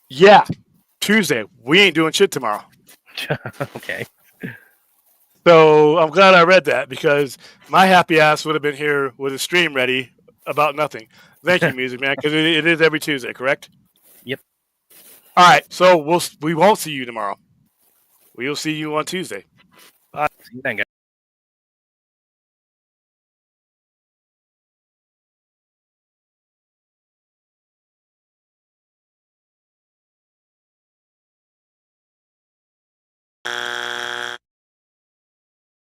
Yeah. Tuesday. We ain't doing shit tomorrow. Okay. So I'm glad I read that because my happy ass would have been here with a stream ready about nothing. Thank you, Music Man, because it is every Tuesday, correct? Yep. All right. So we won't see you tomorrow. We will see you on Tuesday. See you then, guys.